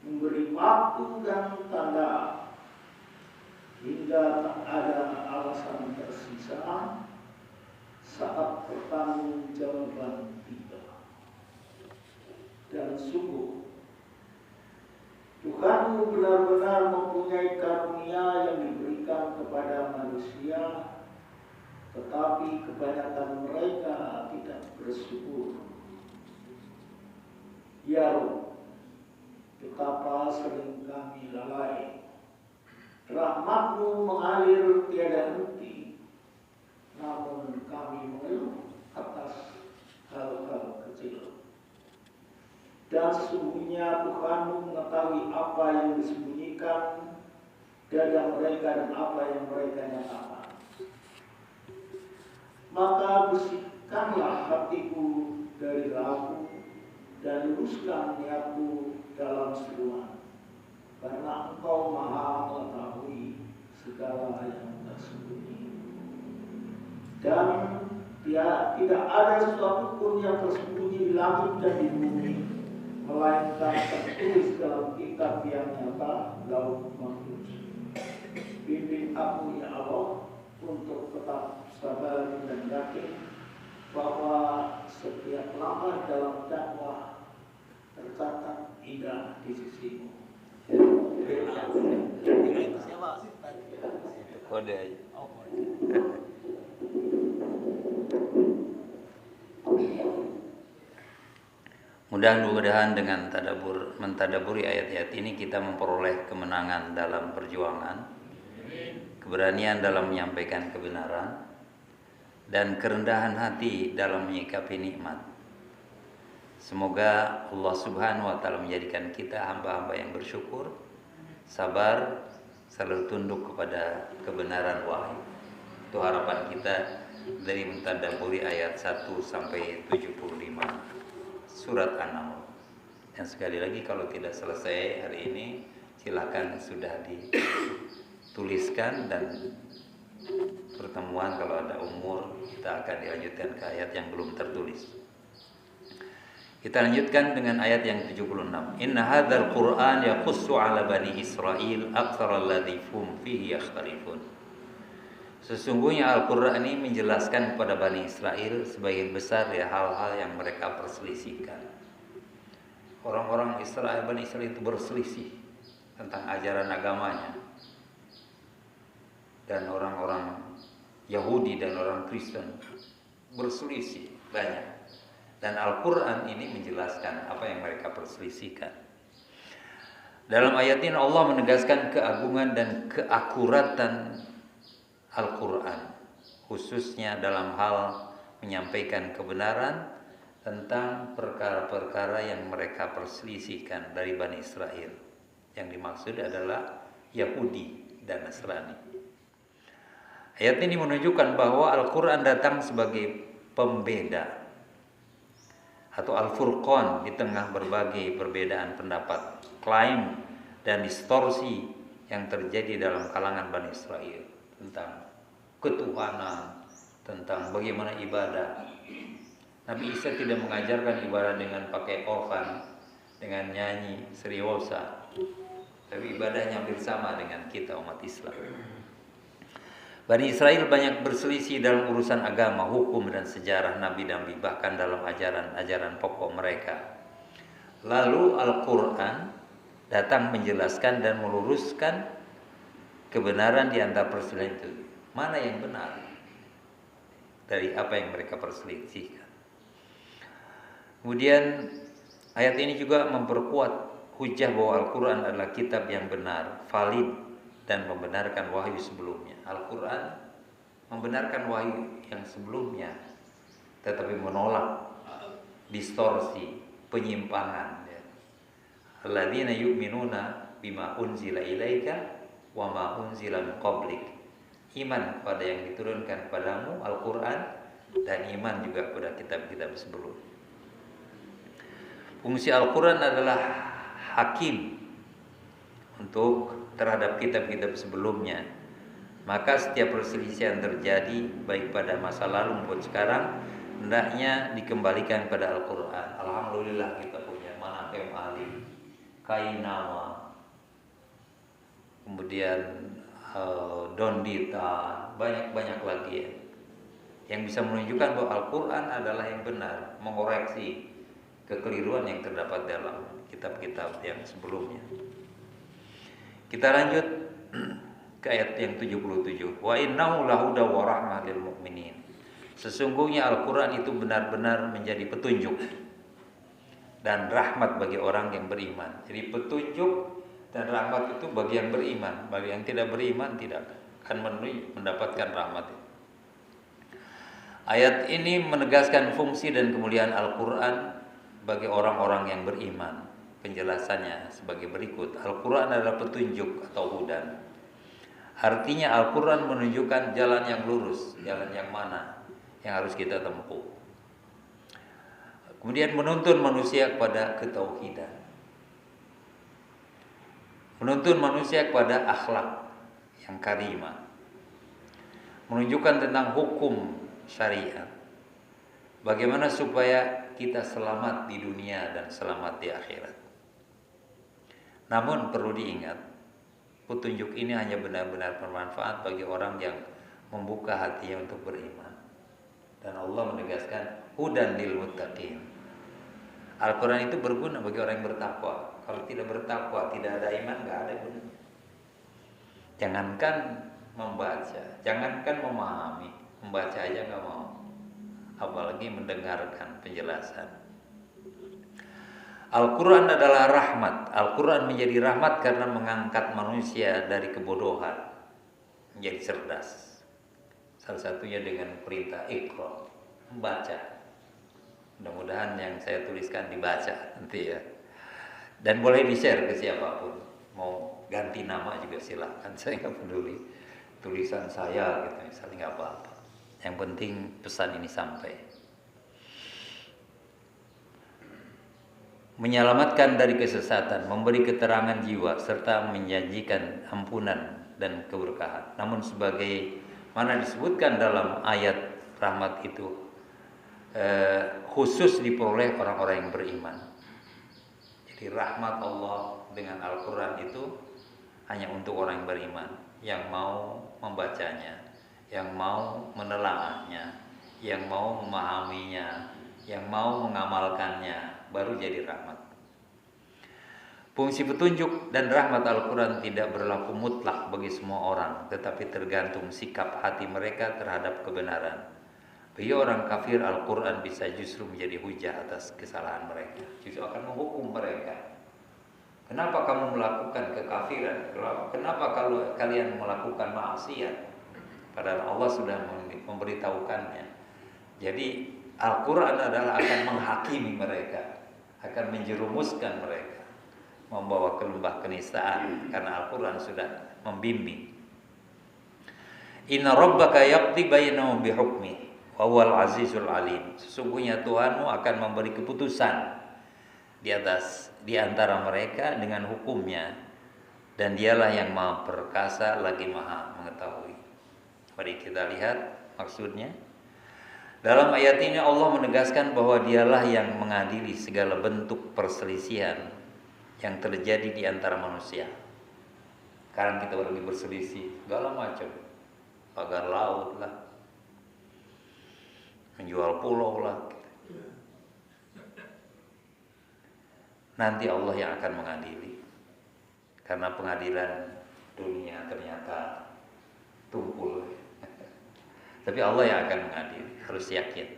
memberi waktu dan tanda, hingga tak ada alasan tersisa saat pertanggungjawaban tiba. Dan sungguh, Tuhanmu benar-benar mempunyai karunia yang diberikan kepada manusia, tetapi kebanyakan mereka tidak bersyukur. Ya Rabb, betapa sering kami lalai. Rahmat-Mu mengalir tiada henti, namun kami mengeluh atas hal-hal kecil. Dan sesungguhnya Tuhanmu mengetahui apa yang disembunyikan dada mereka dan apa yang mereka nyatakan. Maka bersihkanlah hatiku dari ragu dan luruskan niatku dalam seruan, karena Engkau Maha mengetahui segala yang tersembunyi. Dan tidak ada sesuatu pun yang tersembunyi di langit dan di bumi, melainkan tertulis dalam kitab yang nyata, Lauh Mahfuz. Bimbing aku ya Allah untuk tetap sabar dan yakin bahwa setiap langkah dalam dakwah tercatat indah di sisimu. Kode aja. Mudah-mudahan dengan mentadaburi ayat-ayat ini kita memperoleh kemenangan dalam perjuangan, keberanian dalam menyampaikan kebenaran, dan kerendahan hati dalam menyikapi nikmat. Semoga Allah Subhanahu wa Ta'ala menjadikan kita hamba-hamba yang bersyukur, sabar, selalu tunduk kepada kebenaran wahyu. Itu harapan kita dari mentadaburi ayat 1 sampai 75 surat An-Naml. Dan sekali lagi, kalau tidak selesai hari ini, silakan sudah dituliskan, dan pertemuan kalau ada umur kita akan dilanjutkan ke ayat yang belum tertulis. Kita lanjutkan dengan ayat yang 76. Inna hadzal Qur'an yaqussu 'ala bani Israil aktsara alladzi hum fihi yakhtalifun. Sesungguhnya Al-Qur'an ini menjelaskan kepada Bani Israel sebagian besar ya hal-hal yang mereka perselisihkan. Orang-orang Israel, Bani Israel itu berselisih tentang ajaran agamanya. Dan orang-orang Yahudi dan orang Kristen berselisih banyak. Dan Al-Quran ini menjelaskan apa yang mereka perselisihkan. Dalam ayat ini Allah menegaskan keagungan dan keakuratan Al-Quran, khususnya dalam hal menyampaikan kebenaran tentang perkara-perkara yang mereka perselisihkan dari Bani Israel. Yang dimaksud adalah Yahudi dan Nasrani. Ayat ini menunjukkan bahwa Al-Quran datang sebagai pembeda atau Al-Furqan di tengah berbagai perbedaan pendapat, klaim dan distorsi yang terjadi dalam kalangan Bani Israel tentang ketuhanan, tentang bagaimana ibadah. Nabi Isa tidak mengajarkan ibadah dengan pakai organ, dengan nyanyi seriosa, tapi ibadahnya hampir sama dengan kita umat Islam. Bani Israel banyak berselisih dalam urusan agama, hukum dan sejarah nabi-nabi, bahkan dalam ajaran-ajaran pokok mereka. Lalu Al-Quran datang menjelaskan dan meluruskan kebenaran di antara perselisihan itu. Mana yang benar dari apa yang mereka perselisihkan. Kemudian ayat ini juga memperkuat hujah bahwa Al-Quran adalah kitab yang benar, valid, dan membenarkan wahyu sebelumnya. Al-Quran membenarkan wahyu yang sebelumnya, tetapi menolak distorsi, penyimpangan. Alladzina yu'minuna bima unzila ilaika wa ma unzila min qablik. Iman pada yang diturunkan padamu Al-Quran, dan iman juga pada kitab-kitab sebelumnya. Fungsi Al-Quran adalah hakim untuk terhadap kitab-kitab sebelumnya. Maka setiap perselisihan terjadi baik pada masa lalu maupun sekarang, hendaknya dikembalikan pada Al-Quran. Alhamdulillah kita punya Manahem Ali, Kainama, kemudian Dondita, banyak lagi ya, yang bisa menunjukkan bahwa Al-Quran adalah yang benar, mengoreksi kekeliruan yang terdapat dalam kitab-kitab yang sebelumnya. Kita lanjut ke ayat yang 77. Wa innahu lahuda wa rahmah lil mu'minin. Sesungguhnya Al-Quran itu benar-benar menjadi petunjuk dan rahmat bagi orang yang beriman. Jadi petunjuk dan rahmat itu bagi yang beriman. Bagi yang tidak beriman tidak akan mendapatkan rahmat. Ayat ini menegaskan fungsi dan kemuliaan Al-Quran bagi orang-orang yang beriman. Penjelasannya sebagai berikut. Al-Quran adalah petunjuk atau hudan. Artinya Al-Quran menunjukkan jalan yang lurus, jalan yang mana yang harus kita tempuh. Kemudian menuntun manusia kepada ketauhidan, menuntun manusia kepada akhlak yang karimah, menunjukkan tentang hukum syariat, bagaimana supaya kita selamat di dunia dan selamat di akhirat. Namun perlu diingat, petunjuk ini hanya benar-benar bermanfaat bagi orang yang membuka hatinya untuk beriman. Dan Allah menegaskan hudan lil muttaqin. Al-Quran itu berguna bagi orang yang bertakwa. Kalau tidak bertakwa, tidak ada iman, nggak ada gunanya. Jangankan membaca, jangankan memahami, membaca aja nggak mau, apalagi mendengarkan penjelasan. Al-Quran adalah rahmat. Al-Quran menjadi rahmat karena mengangkat manusia dari kebodohan menjadi cerdas. Salah satunya dengan perintah Iqra, membaca. Mudah-mudahan yang saya tuliskan dibaca nanti ya. Dan boleh di-share ke siapapun. Mau ganti nama juga silahkan, saya nggak peduli. Tulisan saya gitu misalnya nggak apa-apa. Yang penting pesan ini sampai. Menyelamatkan dari kesesatan, memberi keterangan jiwa, serta menjanjikan ampunan dan keberkahan. Namun sebagai mana disebutkan dalam ayat rahmat itu, khusus diperoleh orang-orang yang beriman. Jadi rahmat Allah dengan Al-Quran itu hanya untuk orang yang beriman, yang mau membacanya, yang mau menelaahnya, yang mau memahaminya, yang mau mengamalkannya, baru jadi rahmat. Fungsi petunjuk dan rahmat Al-Quran tidak berlaku mutlak bagi semua orang, tetapi tergantung sikap hati mereka terhadap kebenaran. Bagi orang kafir, Al-Quran bisa justru menjadi hujah atas kesalahan mereka, justru akan menghukum mereka. Kenapa kamu melakukan kekafiran? Kenapa kalau kalian melakukan maksiat? Padahal Allah sudah memberitahukannya. Jadi Al-Quran adalah akan menghakimi mereka, akan menjerumuskan mereka, membawa ke lembah kenistaan, karena Al-Quran sudah membimbing. Inna rabbaka yaqdi bainahum bihukmi wa huwal azizul alim. Sesungguhnya Tuhanmu akan memberi keputusan di antara mereka dengan hukumnya, dan dialah yang maha perkasa lagi maha mengetahui. Mari kita lihat maksudnya. Dalam ayat ini Allah menegaskan bahwa dialah yang mengadili segala bentuk perselisihan yang terjadi di antara manusia. Sekarang kita lagi berselisih, segala macam. pagar laut lah, menjual pulau lah. Nanti Allah yang akan mengadili, karena pengadilan dunia ternyata tumpul. Tapi Allah yang akan mengadili, harus yakin.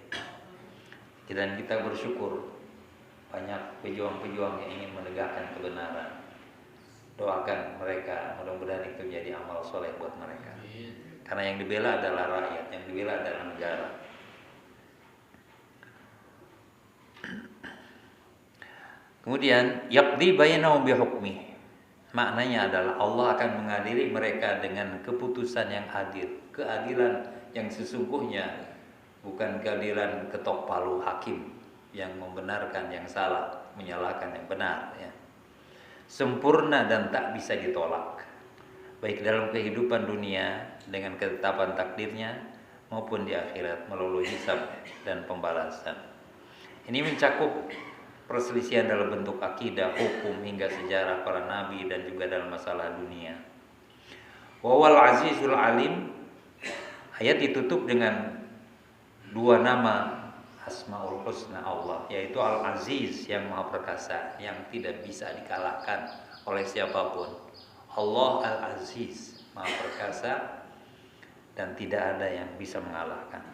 Dan kita bersyukur banyak pejuang-pejuang yang ingin menegakkan kebenaran. Doakan mereka, mudah-mudahan itu jadi amal soleh buat mereka. Karena yang dibela adalah rakyat, yang dibela adalah negara. Kemudian yaqdi bainahum bihukmi. Maknanya adalah Allah akan mengadili mereka dengan keputusan yang adil, keadilan yang sesungguhnya, bukan keadilan ketok palu hakim yang membenarkan yang salah, menyalahkan yang benar, ya. Sempurna dan tak bisa ditolak, baik dalam kehidupan dunia dengan ketetapan takdirnya maupun di akhirat melalui hisab dan pembalasan. Ini mencakup perselisihan dalam bentuk akidah, hukum, hingga sejarah para nabi dan juga dalam masalah dunia. Wawal azizul alim. Ayat ditutup dengan dua nama Asmaul Husna Allah, yaitu Al-Aziz yang Maha Perkasa, yang tidak bisa dikalahkan oleh siapapun. Allah Al-Aziz, Maha Perkasa, dan tidak ada yang bisa mengalahkan.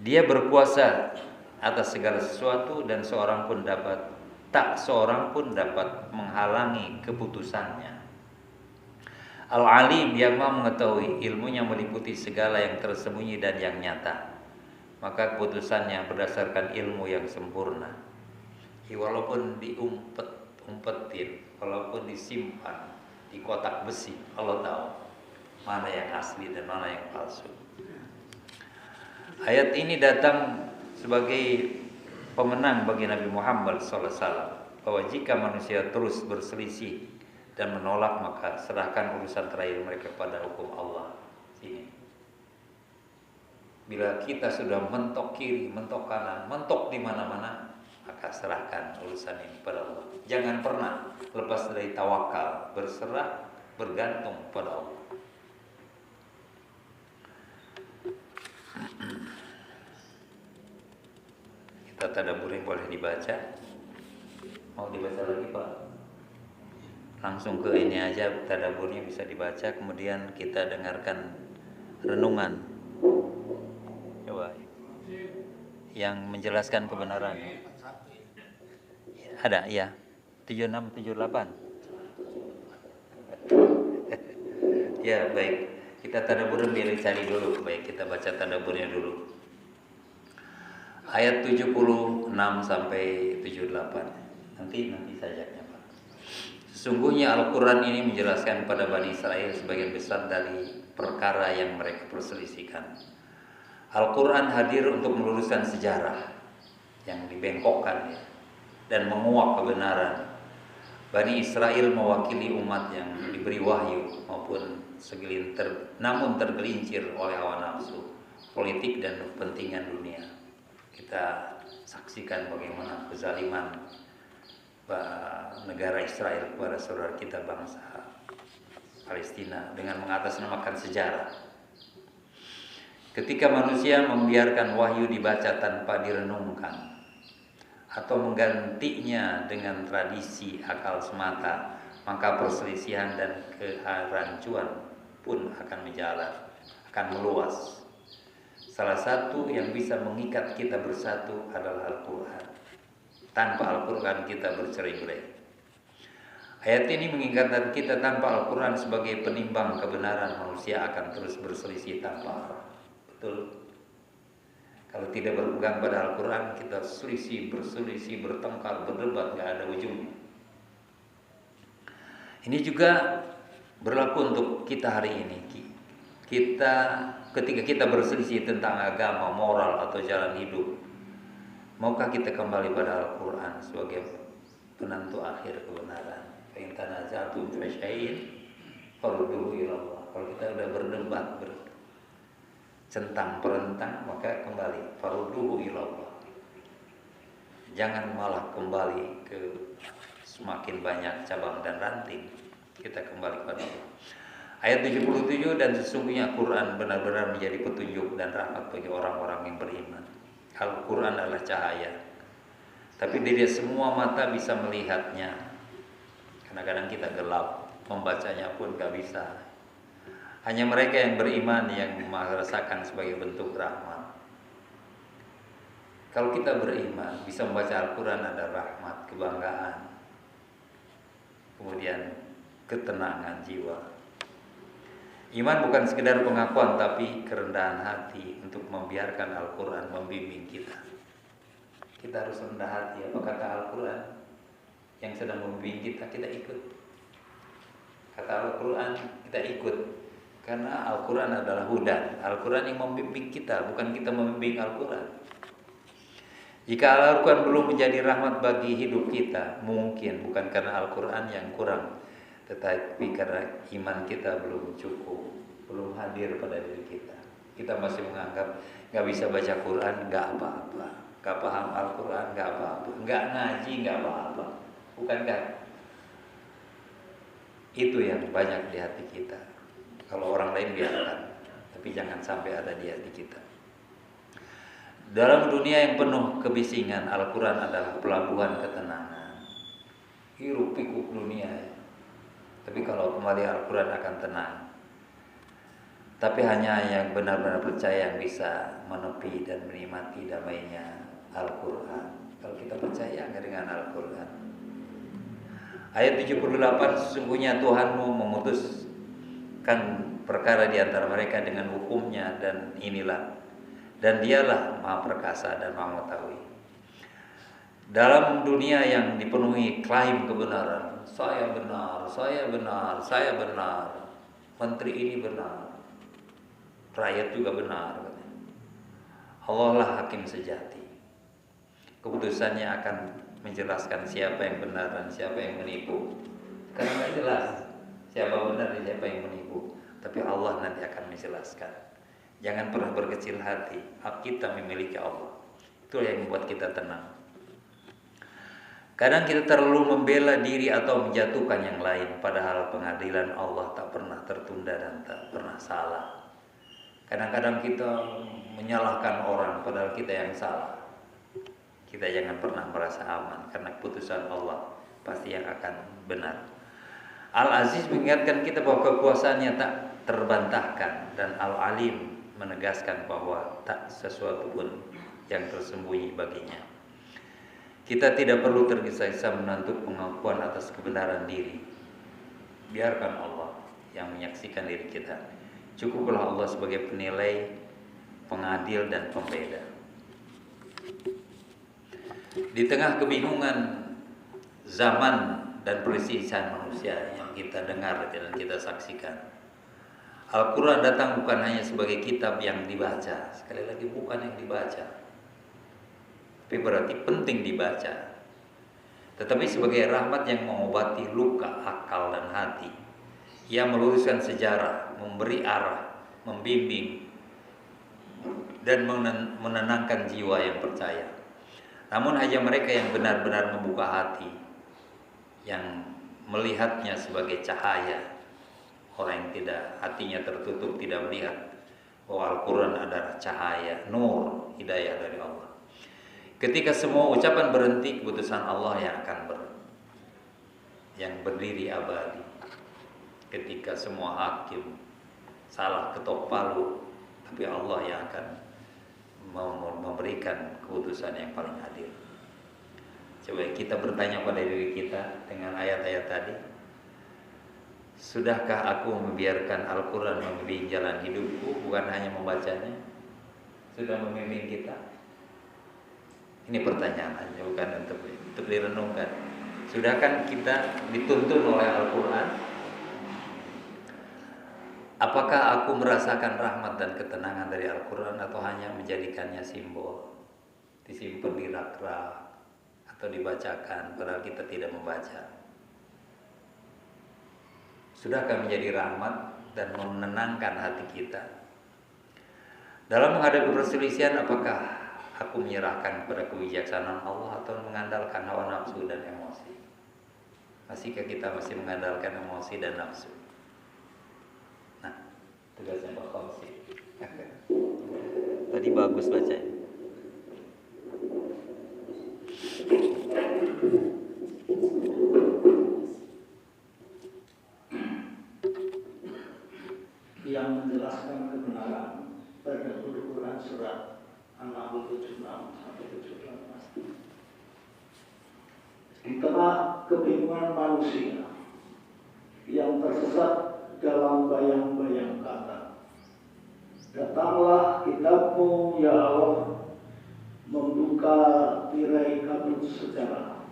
Dia berkuasa atas segala sesuatu dan tak seorang pun dapat menghalangi keputusannya. Al-Alim yang Maha mengetahui, ilmunya meliputi segala yang tersembunyi dan yang nyata. Maka keputusannya berdasarkan ilmu yang sempurna. Walaupun diumpetin, walaupun disimpan di kotak besi, Allah tahu mana yang asli dan mana yang palsu. Ayat ini datang sebagai pemenang bagi Nabi Muhammad SAW, bahwa jika manusia terus berselisih dan menolak, maka serahkan urusan terakhir mereka pada hukum Allah. Sini. Bila kita sudah mentok kiri, mentok kanan, mentok di mana-mana, maka serahkan urusan ini pada Allah. Jangan pernah lepas dari tawakal, berserah, bergantung pada Allah. Kita tadabburi boleh dibaca. Mau dibaca lagi Pak? Langsung ke ini aja, tadabburnya bisa dibaca, kemudian kita dengarkan renungan. Coba. Yang menjelaskan kebenaran. Ada, ya. 76, 78. Ya, baik. Kita tadabburin, biar cari dulu. Baik, kita baca tadabburnya dulu. Ayat 76 sampai 78. Nanti saja Pak. Sesungguhnya Al-Quran ini menjelaskan pada Bani Israel sebagian besar dari perkara yang mereka perselisihkan. Al-Quran hadir untuk meluruskan sejarah yang dibengkokkan, ya, dan menguak kebenaran. Bani Israel mewakili umat yang diberi wahyu maupun segelintir, namun tergelincir oleh hawa nafsu, politik dan kepentingan dunia. Kita saksikan bagaimana kezaliman negara Israel kepada saudara kita bangsa Palestina dengan mengatasnamakan sejarah. Ketika manusia membiarkan wahyu dibaca tanpa direnungkan atau menggantinya dengan tradisi akal semata, maka perselisihan dan kerancuan pun akan menjalar, akan meluas. Salah satu yang bisa mengikat kita bersatu adalah Al-Quran. Tanpa Al-Quran kita bercerai-berai. Ayat ini mengingatkan kita tanpa Al-Quran sebagai penimbang kebenaran, manusia akan terus berselisih tanpa arah. Betul? Kalau tidak berpegang pada Al-Quran, kita berselisih, bertengkar, berdebat, gak ada ujungnya. Ini juga berlaku untuk kita hari ini. Ketika kita berselisih tentang agama, moral, atau jalan hidup, maukah kita kembali pada Al-Quran sebagai penentu akhir kebenaran? In tanaza'tum fi syai'in farudduhu ila Allah. Kalau kita sudah berdebat, centang perentang, maka kembali farudduhu ila Allah. Jangan malah kembali ke semakin banyak cabang dan ranting. Kita kembali pada Allah. Ayat 77, dan sesungguhnya Quran benar-benar menjadi petunjuk dan rahmat bagi orang-orang yang beriman. Al-Quran adalah cahaya, tapi tidak semua mata bisa melihatnya. Kadang-kadang kita gelap, membacanya pun gak bisa. Hanya mereka yang beriman yang merasakan sebagai bentuk rahmat. Kalau kita beriman, bisa membaca Al-Quran ada rahmat, kebanggaan, kemudian ketenangan jiwa. Iman bukan sekedar pengakuan, tapi kerendahan hati untuk membiarkan Al-Quran membimbing kita. Kita harus rendah hati. Apa kata Al-Quran yang sedang membimbing kita, kita ikut. Kata Al-Quran, kita ikut. Karena Al-Quran adalah hudan. Al-Quran yang membimbing kita, bukan kita membimbing Al-Quran. Jika Al-Quran belum menjadi rahmat bagi hidup kita, mungkin bukan karena Al-Quran yang kurang, tetapi karena iman kita belum cukup, belum hadir pada diri kita. Kita masih menganggap gak bisa baca Quran, gak apa-apa, gak paham Al-Quran, gak apa-apa, gak ngaji, gak apa-apa. Bukankah itu yang banyak di hati kita? Kalau orang lain biarkan, tapi jangan sampai ada di hati kita. Dalam dunia yang penuh kebisingan, Al-Quran adalah pelabuhan ketenangan. Hiruk pikuk dunia ya. Tapi kalau kembali Al-Quran akan tenang. Tapi hanya yang benar-benar percaya yang bisa menepi dan menikmati damainya Al-Quran. Kalau kita percaya dengan Al-Quran. Ayat 78, sesungguhnya Tuhanmu memutuskan perkara di antara mereka dengan hukumnya, dan inilah, dan dialah Maha Perkasa dan Maha Mengetahui. Dalam dunia yang dipenuhi klaim kebenaran, saya benar, saya benar, saya benar, menteri ini benar, rakyat juga benar, Allah lah hakim sejati. Keputusannya akan menjelaskan siapa yang benar dan siapa yang menipu. Karena tidak jelas siapa benar dan siapa yang menipu, tapi Allah nanti akan menjelaskan. Jangan pernah berkecil hati, hak kita memiliki Allah. Itulah yang membuat kita tenang. Kadang kita terlalu membela diri atau menjatuhkan yang lain, padahal pengadilan Allah tak pernah tertunda dan tak pernah salah. Kadang-kadang kita menyalahkan orang padahal kita yang salah. Kita jangan pernah merasa aman, karena keputusan Allah pasti yang akan benar. Al-Aziz mengingatkan kita bahwa kekuasaannya tak terbantahkan, dan Al-Alim menegaskan bahwa tak sesuatu pun yang tersembunyi baginya. Kita tidak perlu tergesa-gesa menuntut pengakuan atas kebenaran diri. Biarkan Allah yang menyaksikan diri kita. Cukuplah Allah sebagai penilai, pengadil, dan pembeda. Di tengah kebingungan zaman dan perselisihan manusia yang kita dengar dan kita saksikan, Al-Quran datang bukan hanya sebagai kitab yang dibaca. Sekali lagi, bukan yang dibaca, tapi berarti penting dibaca, tetapi sebagai rahmat yang mengobati luka akal dan hati. Ia meluruskan sejarah, memberi arah, membimbing, dan menenangkan jiwa yang percaya. Namun hanya mereka yang benar-benar membuka hati, yang melihatnya sebagai cahaya. Orang yang tidak, hatinya tertutup, tidak melihat bahwa Al-Quran adalah cahaya, nur, hidayah dari Allah. Ketika semua ucapan berhenti, keputusan Allah yang akan yang berdiri abadi. Ketika semua hakim salah ketok palu, tapi Allah yang akan memberikan keputusan yang paling adil. Coba kita bertanya pada diri kita dengan ayat-ayat tadi. Sudahkah aku membiarkan Al-Quran membimbing jalan hidupku, bukan hanya membacanya? Sudah membimbing kita? Ini pertanyaan, bukan untuk direnungkan. Sudahkah kita dituntun oleh Al-Quran? Apakah aku merasakan rahmat dan ketenangan dari Al-Quran, atau hanya menjadikannya simbol, disimpan di rak-rak atau dibacakan padahal kita tidak membaca? Sudahkah menjadi rahmat dan menenangkan hati kita? Dalam menghadapi perselisihan, apakah aku menyerahkan kepada kebijaksanaan Allah atau mengandalkan hawa nafsu dan emosi? Masihkah kita masih mengandalkan emosi dan nafsu? tugasnya Pak Komsi. Tadi bagus bacanya. Yang menjelaskan kebenaran pada Al-Quran surat An-Nahl 76 sampai 78. Di tengah kebingungan manusia yang tersesat dalam bayang-bayang kata, datanglah kitab-Mu ya Allah, membuka tirai kabut sejarah.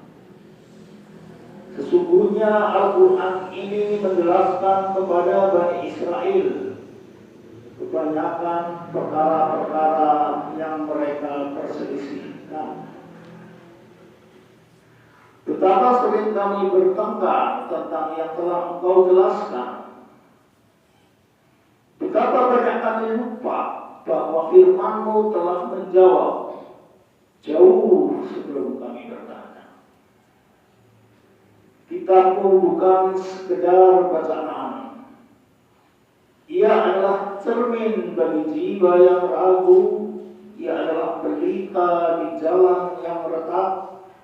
Sesungguhnya Al-Quran ini menjelaskan kepada Bani Israel kebanyakan perkara-perkara yang mereka perselisihkan. Betapa sering kami bertengkar tentang yang telah Engkau jelaskan. Betapa banyak kami lupa bahwa firman-Mu telah menjawab jauh sebelum kami bertanya. Kitab-Mu bukan sekedar bacaan. Ia adalah cermin bagi jiwa yang ragu. Ia adalah pelita di jalan yang retak.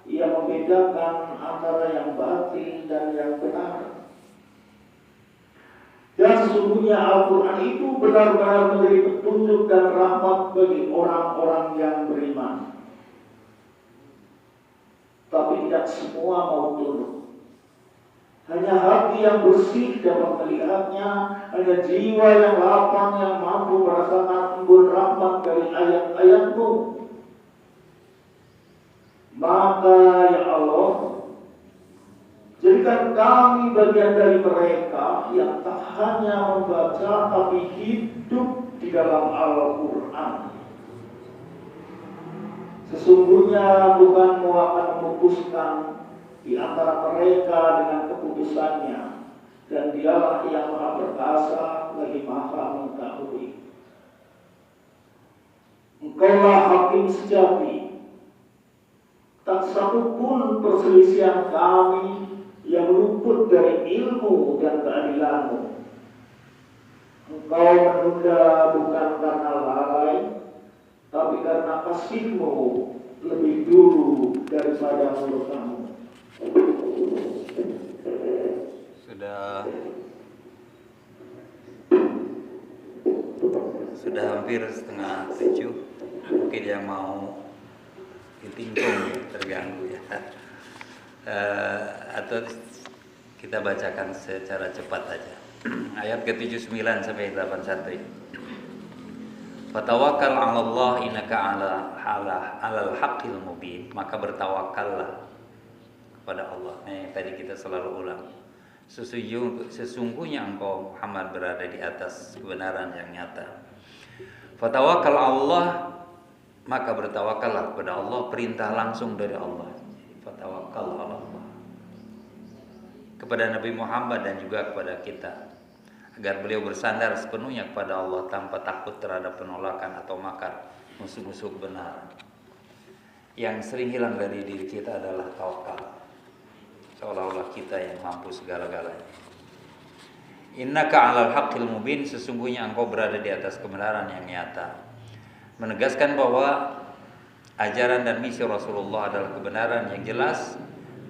Ia membedakan antara yang batin dan yang benar. Dan sesungguhnya Al-Quran itu benar-benar memberi petunjuk dan rahmat bagi orang-orang yang beriman. Tapi tidak semua mau tunduk. Hanya hati yang bersih dapat melihatnya. Hanya jiwa yang lapang yang mampu merasakan embun rahmat dari ayat-ayat-Mu. Maka ya Allah, jadikan kami bagian dari mereka yang tak hanya membaca tapi hidup di dalam Al-Quran. Sesungguhnya bukan-Mu akan memutuskan di antara mereka dengan keputusannya, dan Dialah yang Maha Perkasa lagi Maha Mengetahui. Engkaulah hakim sejati. Tak satu pun perselisihan kami yang luput dari ilmu dan keadilan-Mu. Engkau menunda bukan karena lalai, tapi karena kasih-Mu lebih dulu daripada murka-Mu. Sudah hampir 6:30. Mungkin yang mau ditinggung terganggu ya. Atau kita bacakan secara cepat aja. Ayat ke-79 sampai 81. Fatawakkal 'ala Allah innaka 'alal haqqil mubin. Maka bertawakallah kepada Allah. Tadi kita selalu ulang. Sesungguhnya engkau Muhammad berada di atas kebenaran yang nyata. Fatawakkal 'ala Allah, maka bertawakallah kepada Allah, perintah langsung dari Allah. Fatawakkal 'ala Allah. Kepada Nabi Muhammad dan juga kepada kita, agar beliau bersandar sepenuhnya kepada Allah tanpa takut terhadap penolakan atau makar musuh-musuh kebenaran. Yang sering hilang dari diri kita adalah tawakal. Seolah-olah kita yang mampu segala-galanya. Innaka 'alal haqqil mubin, sesungguhnya engkau berada di atas kebenaran yang nyata. Menegaskan bahwa ajaran dan misi Rasulullah adalah kebenaran yang jelas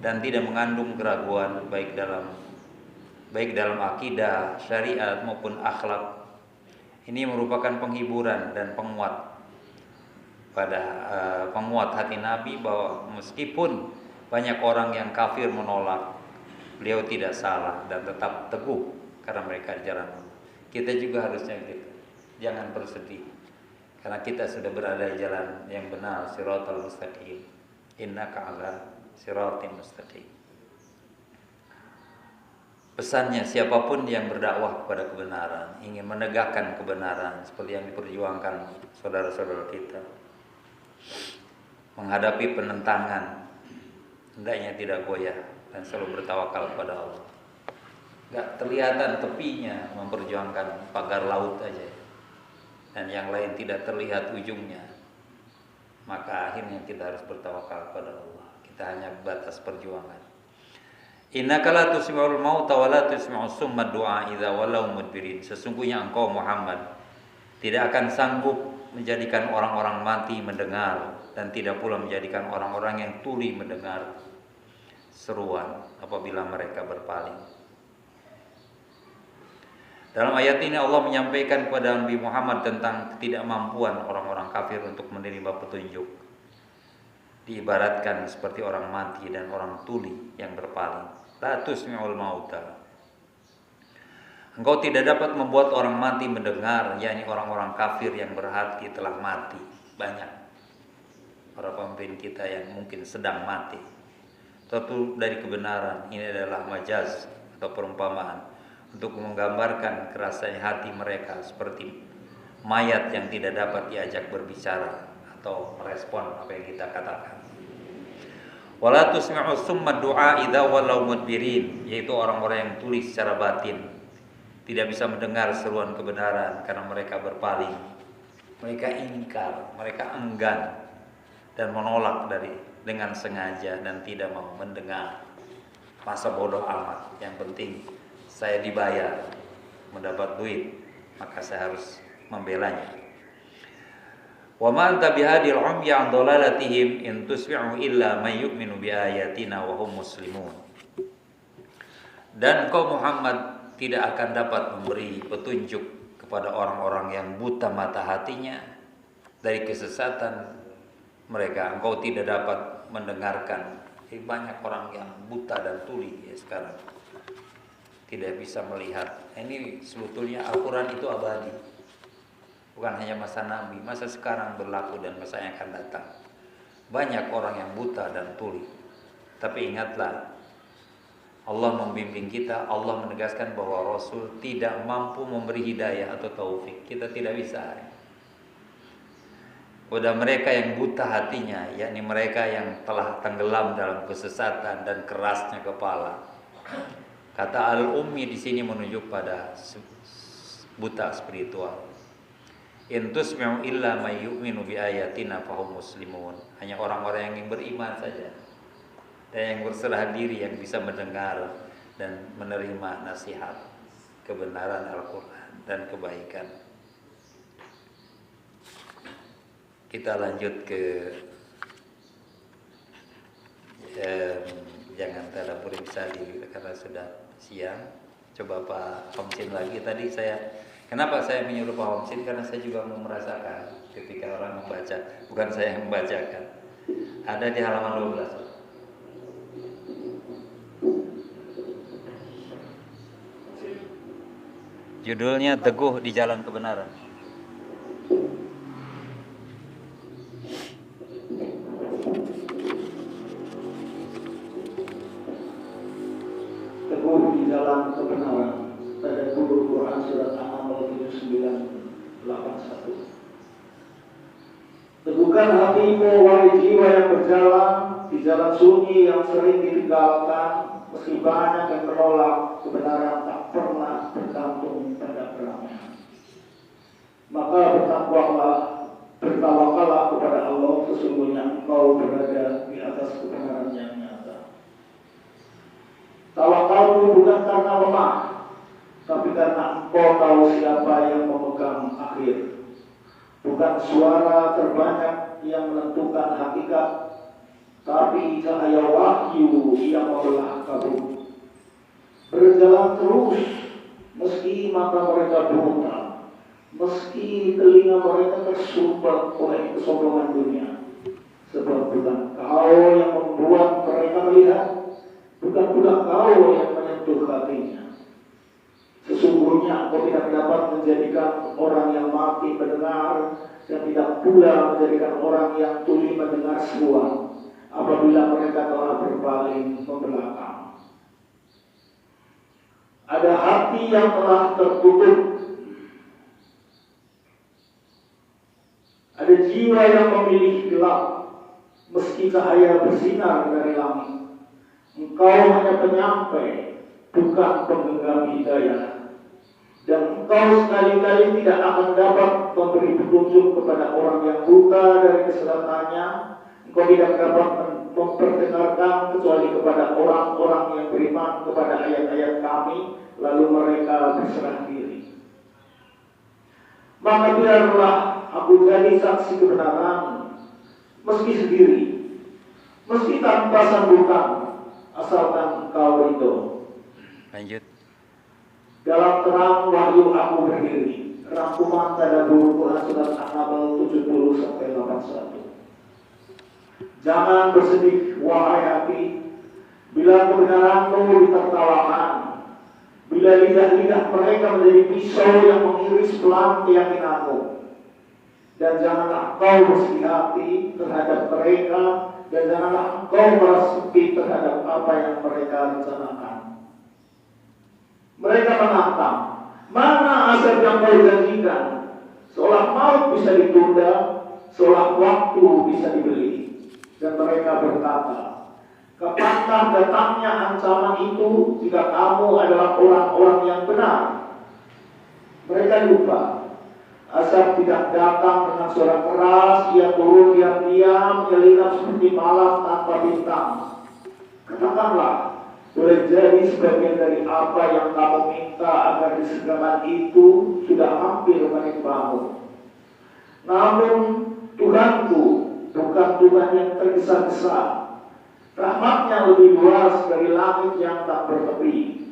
dan tidak mengandung keraguan baik dalam akidah, syariat maupun akhlak. Ini merupakan penghiburan dan penguat hati Nabi bahwa meskipun banyak orang yang kafir menolak, beliau tidak salah dan tetap teguh karena mereka di jalan Allah. Kita juga harusnya gitu. Jangan bersedih karena kita sudah berada di jalan yang benar, siratal mustaqim. Innaka 'ala siratim mustaqim. Pesannya, siapapun yang berdakwah kepada kebenaran, ingin menegakkan kebenaran seperti yang diperjuangkan saudara-saudara kita, menghadapi penentangan, hendaknya tidak goyah dan selalu bertawakal kepada Allah. Gak kelihatan tepinya memperjuangkan pagar laut aja, dan yang lain tidak terlihat ujungnya, maka akhirnya kita harus bertawakal kepada Allah. Kita hanya batas perjuangan. Innaka la tusmi'ul mauta wa la tusmi'us summa du'a idza walau mudbirin. Sesungguhnya engkau Muhammad tidak akan sanggup menjadikan orang-orang mati mendengar, dan tidak pula menjadikan orang-orang yang tuli mendengar seruan apabila mereka berpaling. Dalam ayat ini Allah menyampaikan kepada Nabi Muhammad tentang ketidakmampuan orang-orang kafir untuk menerima petunjuk. Diibaratkan seperti orang mati dan orang tuli yang berpaling. La tusmi'ul mauta. Engkau tidak dapat membuat orang mati mendengar, yakni orang-orang kafir yang berhati telah mati. Banyak para pemimpin kita yang mungkin sedang mati. Tentu dari kebenaran, ini adalah majaz atau perumpamaan untuk menggambarkan kerasanya hati mereka seperti mayat yang tidak dapat diajak berbicara atau merespon apa yang kita katakan. Wala tusmi'u summa du'a idza walau mudbirin, yaitu orang-orang yang tuli secara batin, tidak bisa mendengar seruan kebenaran karena mereka berpaling. Mereka ingkar, mereka enggan dan menolak dengan sengaja dan tidak mau mendengar. Masa bodoh amat, yang penting saya dibayar, mendapat duit, maka saya harus membelanya. Wa ma anta bihadil umya an dhalalatihim in tusmi'u illa may yu'minu bi ayatina wa hum muslimun. Dan kau Muhammad tidak akan dapat memberi petunjuk kepada orang-orang yang buta mata hatinya dari kesesatan mereka. Engkau tidak dapat mendengarkan. Banyak orang yang buta dan tuli ya sekarang, tidak bisa melihat. Ini sebetulnya Al-Quran itu abadi, bukan hanya masa Nabi, masa sekarang berlaku dan masa yang akan datang. Banyak orang yang buta dan tuli. Tapi ingatlah, Allah membimbing kita, Allah menegaskan bahwa Rasul tidak mampu memberi hidayah atau taufik. Kita tidak bisa. Kepada mereka yang buta hatinya, yakni mereka yang telah tenggelam dalam kesesatan dan kerasnya kepala. Kata al-ummi di sini menunjuk pada buta spiritual. In tusmi'u illa may yu'minu bi ayatina fahum muslimun. Hanya orang-orang yang beriman saja dan yang berserah diri yang bisa mendengar dan menerima nasihat kebenaran Al-Quran dan kebaikan. Kita lanjut ke jangan tadabbur misali karena sudah siang. Coba Pak Homsin lagi. Tadi kenapa saya menyuruh Pak Homsin, karena saya juga mau merasakan ketika orang membaca, bukan saya yang membacakan. Ada di halaman 12. Judulnya Teguh di Jalan Kebenaran. Teguh di jalan kebenaran. Pada Quran surat An-Naml 79:81. Teguhkan hatimu wahai jiwa yang berjalan di jalan sunyi yang sering ditinggalkan, meski banyak yang menolak, kebenaran tak pernah bergantung pada keramaian. Maka bertawakallah kepada Allah, sesungguhnya engkau berada di atas kebenaran yang nyata. Tawakalmu bukan karena lemah, tapi karena engkau tahu siapa yang memegang akhir. Bukan suara terbanyak yang menentukan hakikat, tapi cahaya wahyu yang membelah kabut. Berjalan terus, meski mata mereka buta, meski telinga mereka tersumbat oleh kesombongan dunia. Sebab bukan kau yang membuat mereka melihat, bukan pula kau yang menyentuh hatinya. Sesungguhnya engkau tidak dapat menjadikan orang yang mati mendengar, dan tidak pula menjadikan orang yang tuli mendengar seruan apabila mereka telah berpaling membelakang. Ada hati yang telah tertutup, ada jiwa yang memilih gelap, meski cahaya bersinar dari langit. Engkau hanya penyampai, bukan penggenggam hidayah. Dan engkau sekali-kali tidak akan dapat memberi petunjuk kepada orang yang buta dari kesesatannya, Engkau tidak dapat memperdengarkan kecuali kepada orang-orang yang beriman kepada ayat-ayat kami, lalu mereka berserah diri. Maka biarlah aku jadi saksi kebenaran, meski sendiri, meski tanpa sambutan, asalkan engkau ridho. Lanjut. Dalam terang wahyu aku berdiri. Rangkuman tadabbur Quran surat An-Nahl 70-81. Jangan bersedih, wahai hati, bila kebenaranmu ditertawakan, bila lidah-lidah mereka menjadi pisau yang mengiris pelan keyakinanmu. Dan janganlah kau bersedih hati terhadap mereka, dan janganlah kau merasa sedih terhadap apa yang mereka rencanakan. Mereka menantang, mana asal yang kau janjikan? Seolah maut bisa ditunda, seolah waktu bisa dibeli. Dan mereka berkata, kapankah datangnya ancaman itu jika kamu adalah orang-orang yang benar? Mereka lupa, asap tidak datang dengan suara keras, ia turun diam-diam, menyelinap seperti malam tanpa bintang. Katakanlah, boleh jadi sebagian dari apa yang kamu minta agar disegerakan itu sudah hampir menimpamu. Namun Tuhanku bukan Tuhan yang tergesa-gesa. Rahmatnya lebih luas dari langit yang tak bertepi.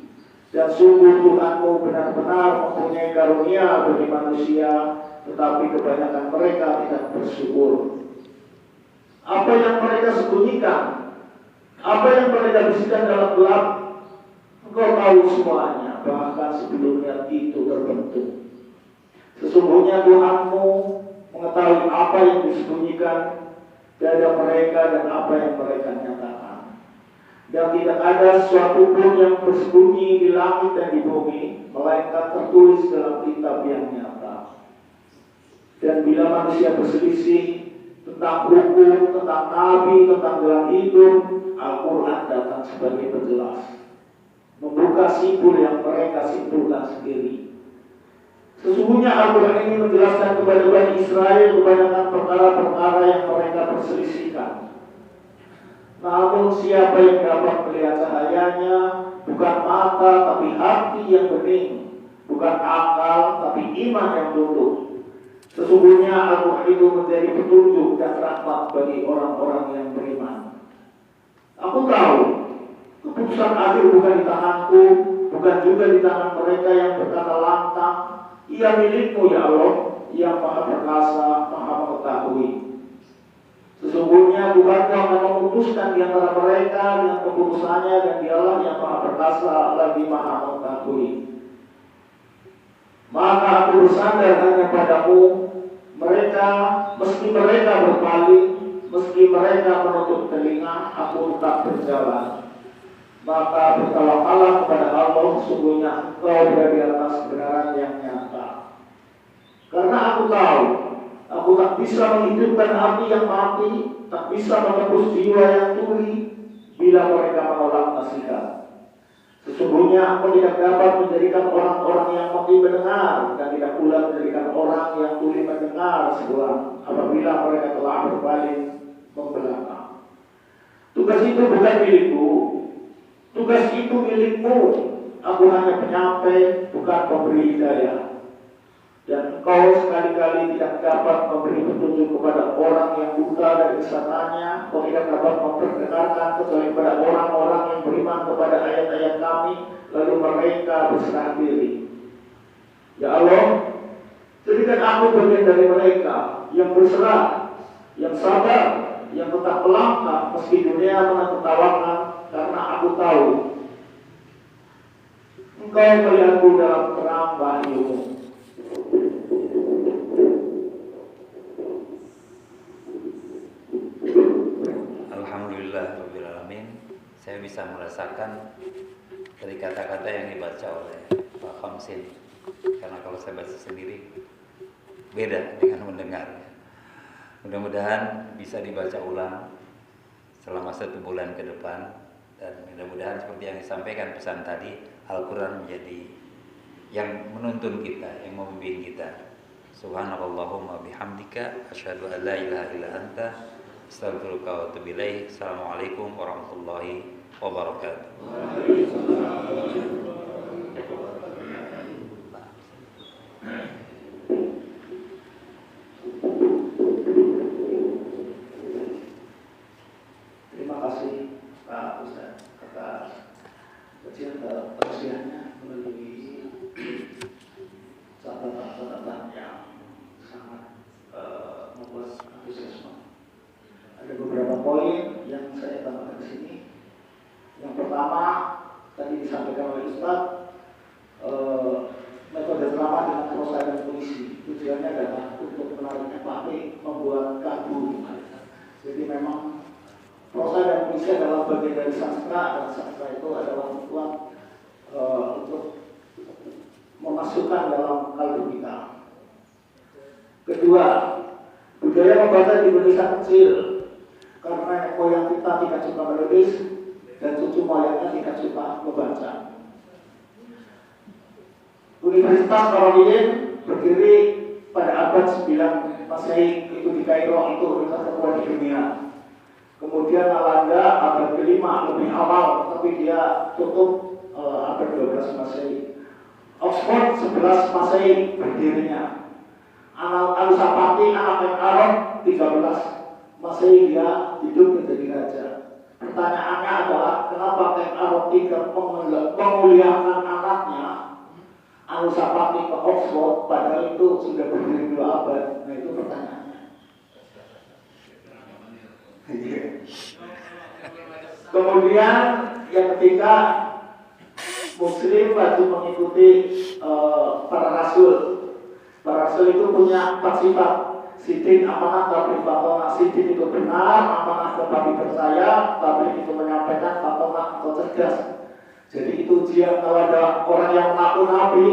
Dan sungguh Tuhanmu benar-benar mempunyai karunia bagi manusia, tetapi kebanyakan mereka tidak bersyukur. Apa yang mereka sembunyikan, apa yang mereka bisikan dalam gelap, engkau tahu semuanya, bahkan sebelumnya itu terbentuk. Sesungguhnya Tuhanmu mengetahui apa yang disembunyikan dada mereka dan apa yang mereka nyatakan. Dan tidak ada sesuatu pun yang bersembunyi di langit dan di bumi, melainkan tertulis dalam kitab yang nyata. Dan bila manusia berselisih tentang hukum, tentang nabi, tentang jalan hidup, Al-Quran datang sebagai penjelas, membuka simpul yang mereka simpulkan sendiri. Sesungguhnya Al-Quran ini menjelaskan kepada Bani Israel kebanyakan perkara-perkara yang mereka perselisihkan. Namun siapa yang dapat melihat cahayanya, bukan mata tapi hati yang bening, bukan akal tapi iman yang tunduk. Sesungguhnya Al-Quran itu menjadi petunjuk dan rahmat bagi orang-orang yang beriman. Aku tahu, keputusan akhir bukan di tanganku, bukan juga di tangan mereka yang berkata lantang, ia milikmu ya Allah, yang maha perkasa, maha mengetahui. Sesungguhnya Tuhan akan memutuskan di antara mereka dengan keputusannya, dan dialah yang maha perkasa lagi maha mengetahui. Maka aku bersandar hanya padamu, mereka, meski mereka berpaling, meski mereka menutup telinga, aku tetap berjalan. Maka bertawakallah kepada Allah, sungguhnya engkau berada di atas kebenaran yang nyata. Karena aku tahu, aku tak bisa menghidupkan hati yang mati, tak bisa menebus jiwa yang tuli, bila mereka menolak nasihat. Sesungguhnya aku tidak dapat menjadikan orang-orang yang mati mendengar, dan tidak pula menjadikan orang yang tuli mendengar sebelah, apabila mereka telah berbalik membelakang. Tugas itu bukan milikku. Tugas itu milikmu. Aku hanya penyampai, bukan pemberi hidayah. Dan engkau sekali-kali tidak dapat memberi petunjuk kepada orang yang buta dari kesananya. Kau tidak dapat memperdengarkan kecuali kepada orang-orang yang beriman kepada ayat-ayat kami, lalu mereka berserah diri. Ya Allah, jadikan aku bagian dari mereka yang berserah, yang sabar, yang tetap melangkah meski dunia menertawakan, karena aku tahu engkau melihatku dalam terang wahyu-Mu. Alhamdulillahirrahmanirrahim. Saya bisa merasakan dari kata-kata yang dibaca oleh Pak Khamsin, karena kalau saya baca sendiri beda dengan mendengar. Mudah-mudahan bisa dibaca ulang selama 1 bulan ke depan, dan mudah-mudahan seperti yang disampaikan pesan tadi, Al-Quran menjadi yang menuntun kita, yang membimbing kita. Subhanallahumma bihamdika asyhadu an la ilaha illa anta Astaghfiruka wa atubu ilaik. Assalamualaikum warahmatullahi wabarakatuh. Terima kasih Pak Ustaz atas penjelasannya melalui catatan-catatan yang sangat membuat antusiasme. Ada beberapa poin yang saya tambahkan di sini. Yang pertama, tadi disampaikan oleh Ustaz, metode ceramah dengan prosa dan puisi. Tujuannya adalah untuk menarik empati, membuat gaduh. Jadi memang prosa dan puisi adalah bagian dari sastra, dan sastra itu adalah untuk memasukkan dalam kalbu kita. Kedua, budaya membaca di Indonesia kecil karena moyang kita tidak suka menulis dan cucu moyangnya tidak suka membaca. Universitas Qarawiyyin berdiri pada abad 9 Masehi, itu di Kairo, itu universitas tertua di dunia. Kemudian Nalanda abad ke-5 lebih awal, tapi dia tutup abad 12 Masehi. Oxford 11 Masehi berdirinya. Anusapati anak yang Arab 13 Masehi dia hidup menjadi raja. Pertanyaannya adalah kenapa Ken Arok tidak memuliakan anaknya Anusapati ke Oxford padahal itu sudah berdiri 2 abad. Nah itu pertanyaannya. Kemudian yang ketiga, Muslim wajib mengikuti para rasul. Para rasul itu punya 4 sifat. Sidin, amanah, tabligh, fatonah. Sidin itu benar, amanah dapat dipercaya, tabligh itu menyampaikan, fatonah atau cerdas. Jadi itu ujian kalau ada orang yang mengaku nabi,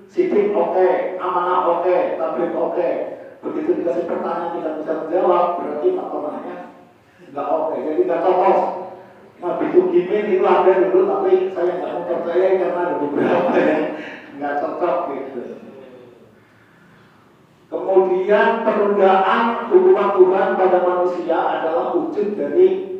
sidin oke, amanah oke, tabligh oke. Begitu dikasih pertanyaan tidak bisa menjawab, berarti fatonahnya nggak oke. Jadi nggak cocok. Nabi itu gini itu ada dulu, tapi saya nggak mau percaya karena ada beberapa yang nggak cocok gitu. Kemudian penundaan hukuman Tuhan pada manusia adalah wujud dari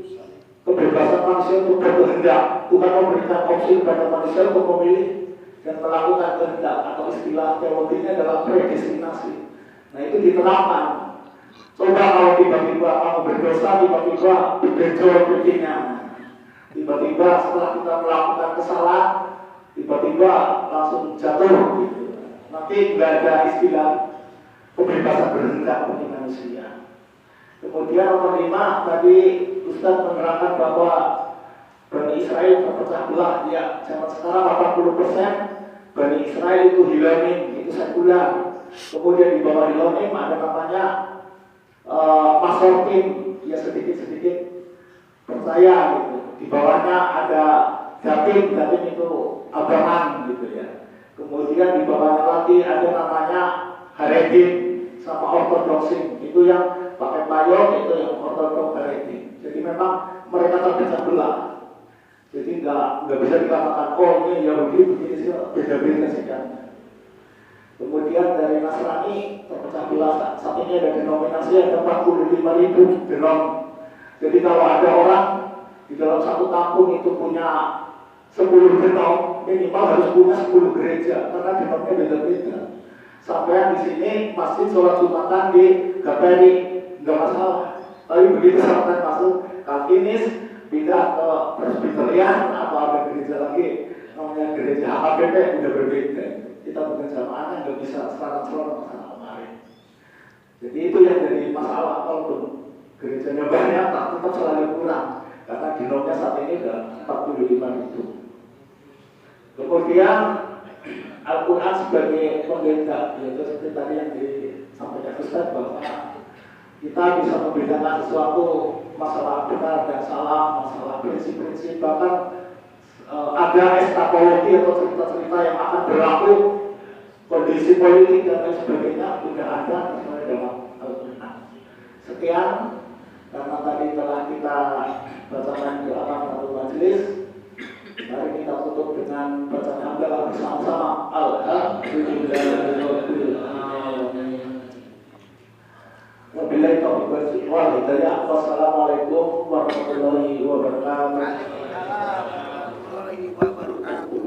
kebebasan manusia untuk berkehendak. Tuhan memberikan opsi kepada manusia untuk memilih dan melakukan kehendak, atau istilah teologinya adalah predestinasi. Nah itu diterapkan. Coba kalau tiba-tiba kamu berdosa, tiba-tiba bejol bikinnya, tiba-tiba setelah kita melakukan kesalahan, tiba-tiba langsung jatuh gitu. Nanti nggak ada istilah kebebasan berhendak bagi manusia. Kemudian nomor 5 tadi Ustaz menerangkan bahwa Bani Israel terpecah belah. Ya, zaman sekarang 80% Bani Israel itu hilamin, itu sekular. Kemudian di bawah hilamin ada namanya masortim, ya sedikit-sedikit percaya gitu. Di bawahnya ada jatim itu abangan gitu ya. Kemudian di bawahnya lagi ada namanya Haredim sama ortodoksi, itu yang pakai payung, itu yang ortodoks Haredim. Jadi memang mereka terpecah belah. Jadi nggak bisa dikatakan oh ini Yahudi begini sih, beda-beda sikapnya. Kemudian dari Nasrani terpecah belah. Saat ini ada denominasi ada 45.000 denom. Jadi kalau ada orang di dalam satu kampung itu punya 10 denom, minimal harus punya 10 gereja karena denomnya beda-beda. Sampai di sini masjid sholat Jumatan di Gaperi nggak masalah. Tapi begitu sampai masuk Kalvinis, pindah ke Presbyterian atau ada gereja lagi namanya gereja HKBP udah berbeda. Kita bukan jamaahnya nggak bisa sekarang sana kemarin. Jadi itu yang jadi masalah. Walaupun gerejanya banyak, tak tetap selalu kurang karena denomnya saat ini udah 45.000. Kemudian Al-Quran sebagai penggenda, yaitu seperti tadi yang disampaikan Ustaz bahwa kita bisa membedakan sesuatu masalah benar dan salah, masalah prinsip-prinsip, bahkan ada eskatologi atau cerita-cerita yang akan berlaku, kondisi politik dan lain sebagainya sudah ada sebenarnya dalam Al-Quran. Sekian, karena tadi telah kita bacakan doa satu majelis. Mari kita tutup dengan bacaan hamdalah bersama-sama. Alhamdulillahirabbil alamin. Wabillahi taufiq wal hidayah. Wassalamualaikum warahmatullahi wabarakatuh. Waalaikumsalam warahmatullahi wabarakatuh.